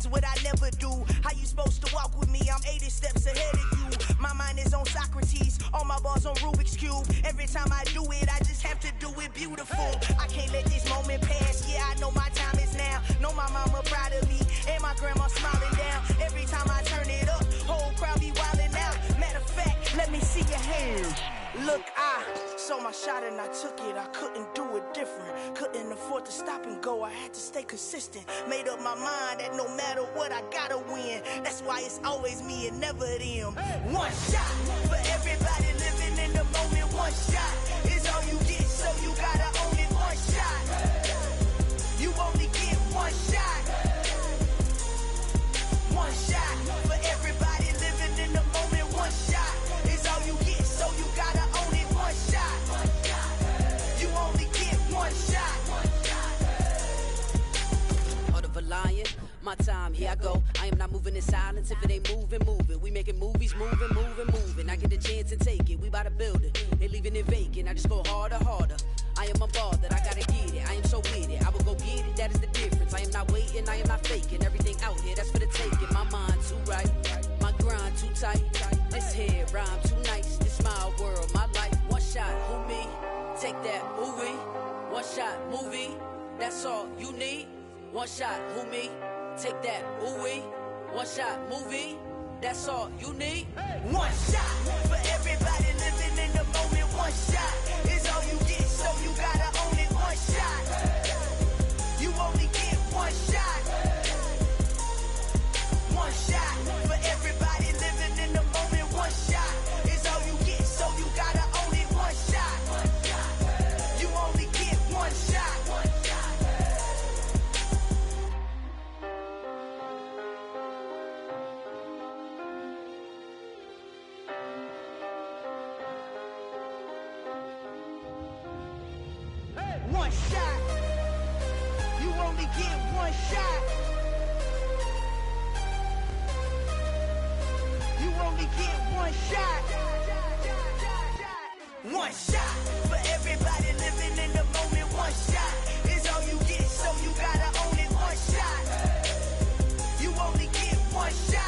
What I never do. How you supposed to walk with me? I'm 80 steps ahead of you. My mind is on Socrates, all my balls on Rubik's Cube. Every time I do it, I just have to do it beautiful. I can't let this moment pass. Yeah, I know my time is now. Know my mama proud of me, and my grandma smiling down. Every time I turn it up, whole crowd be wilding out. Matter of fact, let me see your hands. Look, I saw my shot and I took it. I couldn't do it different. Couldn't afford to stop and go. I had to stay consistent. Made up my mind that no matter what, I gotta win. That's why it's always me and never them. One shot for everybody living in the moment. One shot is all you get, so you gotta own it. One shot. You only get one shot. One shot for everybody living in the moment. One shot is all you get, so you gotta own it. One shot. You only get one shot. Heart of a lion, my time, here I go. I am not moving in silence. If it ain't moving, move it. We making movies, moving. I get a chance and take it. We bout to build it. They leaving it vacant. I just go harder. I am a ball that I gotta get it. I am so with it. I will go get it. That is the difference. I am not waiting. I am not faking. Everything out here, that's for the taking. My mind too right. My grind too tight. This here rhyme too nice. This my world, my life. One shot, who me? Take that, movie. One shot, movie. That's all you need. One shot, who me? Take that, ooh-wee. One shot, movie. That's all you need. One shot for everybody living in the moment. One shot is all you get, so you gotta own it. One shot. You only get one shot. One shot for everybody living in the moment. One shot is all you get, so you gotta own it. One shot. You only get one shot. One shot. You only get one shot. You only get one shot. One shot for everybody living in the moment. One shot is all you get, so you gotta own it. One shot, you only get one shot.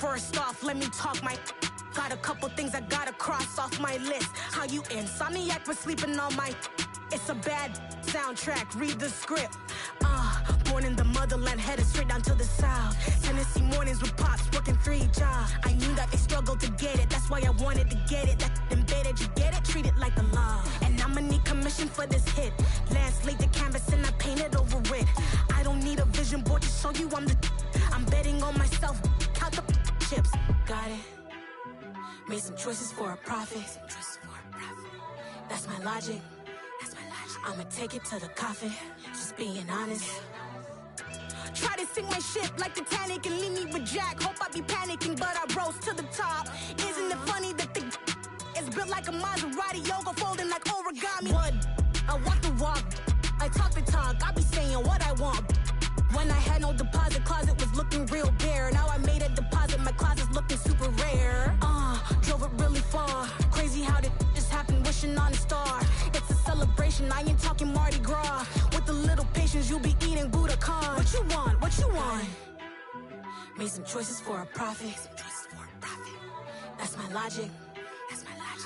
First off, let me talk my... Got a couple things I gotta cross off my list. How you insomniac for sleeping on my... It's a bad soundtrack, read the script. Born in the motherland, headed straight down to the south. Tennessee mornings with pops, working 3 jobs. I knew that they struggled to get it, that's why I wanted to get it. That embedded, you get it, treat it like the law. And I'ma need commission for this hit. Lance laid the canvas and I painted over it. I don't need a vision board to show you I'm the... I'm betting on myself, count the chips. Got it. Made some choices for a profit. That's my logic. I'ma take it to the coffin, just being honest. Try to sink my ship like Titanic and leave me with Jack. Hope I be panicking, but I rose to the top. Isn't it funny that the is built like a Maserati, yoga folding like origami? What? I walk the walk, I talk the talk, I be saying what I want. When I had no deposit, closet was looking real bare. Now I made a deposit, my closet's looking super rare. Drove it really far. Crazy how did just happen, wishing on a star. It's a celebration, I ain't talking Mardi Gras. With a little patience, you'll be eating Budokan. What you want? What you want? Made some choices for a profit. That's my logic.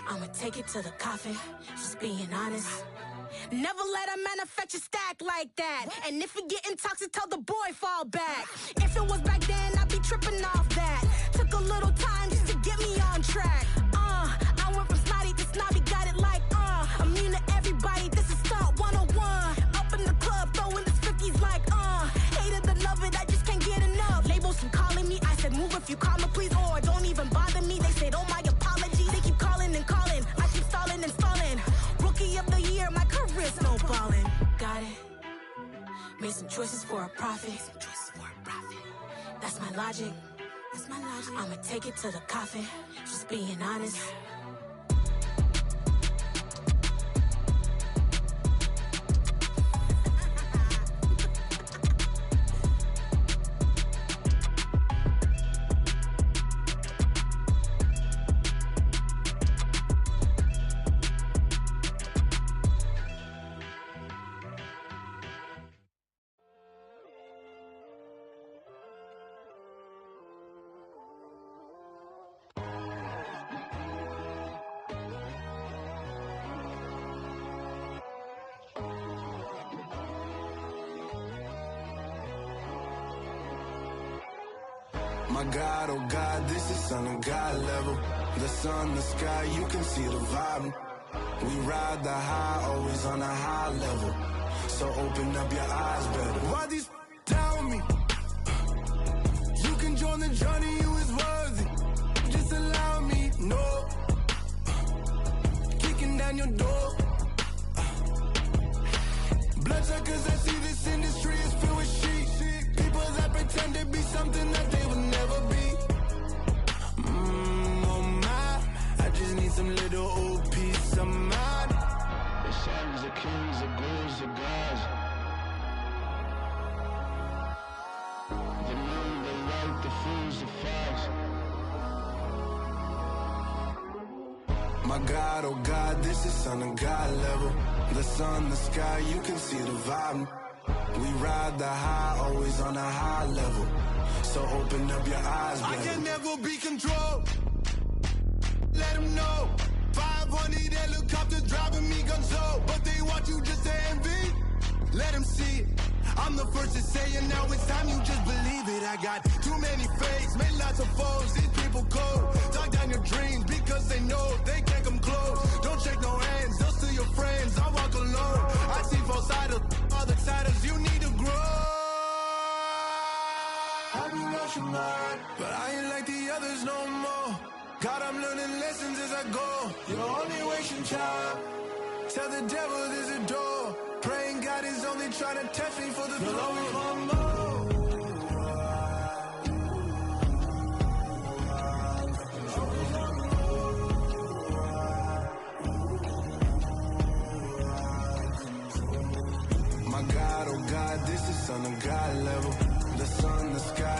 I'ma take it to the coffin, just being honest. Never let a manufacture stack like that. And if it getting toxic, tell the boy fall back. If it was back then, I'd be tripping off that. Took a little time just to get me on track. I went from snotty to snobby, got it like immune to everybody, this is stunt 101. Up in the club, throwing this 50s like hate it or love it, I just can't get enough. Labels keep calling me, I said move if you call me please, or don't even bother me. They said oh my apologies, they keep calling and calling, I keep stalling and stalling. Rookie of the year, my career snowballing. Got it. Made some choices for a profit. That's my logic. I'ma take it to the coffin, just being honest. My God, oh God, this is Son of God level. The sun, the sky, you can see the vibe. We ride the high, always on a high level. So open up your eyes better. Why these down me? You can join the journey, you is worthy. Just allow me, no. Kicking down your door. Bloodshot cause I see this industry is filled with sheep. People that pretend to be something that they will never be. Oh my, I just need some little old peace of mind. The sons of kings, the ghouls, the gods. The moon, the light, the fools, the facts. My God, oh God, this is Son of God level. The sun, the sky, you can see the vibe. We ride the high, always on a high level. So open up your eyes, baby. I can never be controlled. Let them know. 500 helicopters driving me gonzo. But they want you just to envy. Let them see it. I'm the first to say it, now it's time you just believe it. I got too many fakes, made lots of foes. These people cold. Talk down your dreams because they know they can't come close. Don't shake no hands, they'll steal your friends. I walk alone. I see both sides of other siders. You need to grow. I be lost your mind, but I ain't like the others no more. God, I'm learning lessons as I go. You're only wasting time. Tell the devil there's a door. Praying God is only trying to test me for the glory. Always want more. My God, oh God, this is Son of God level. The sun, the sky.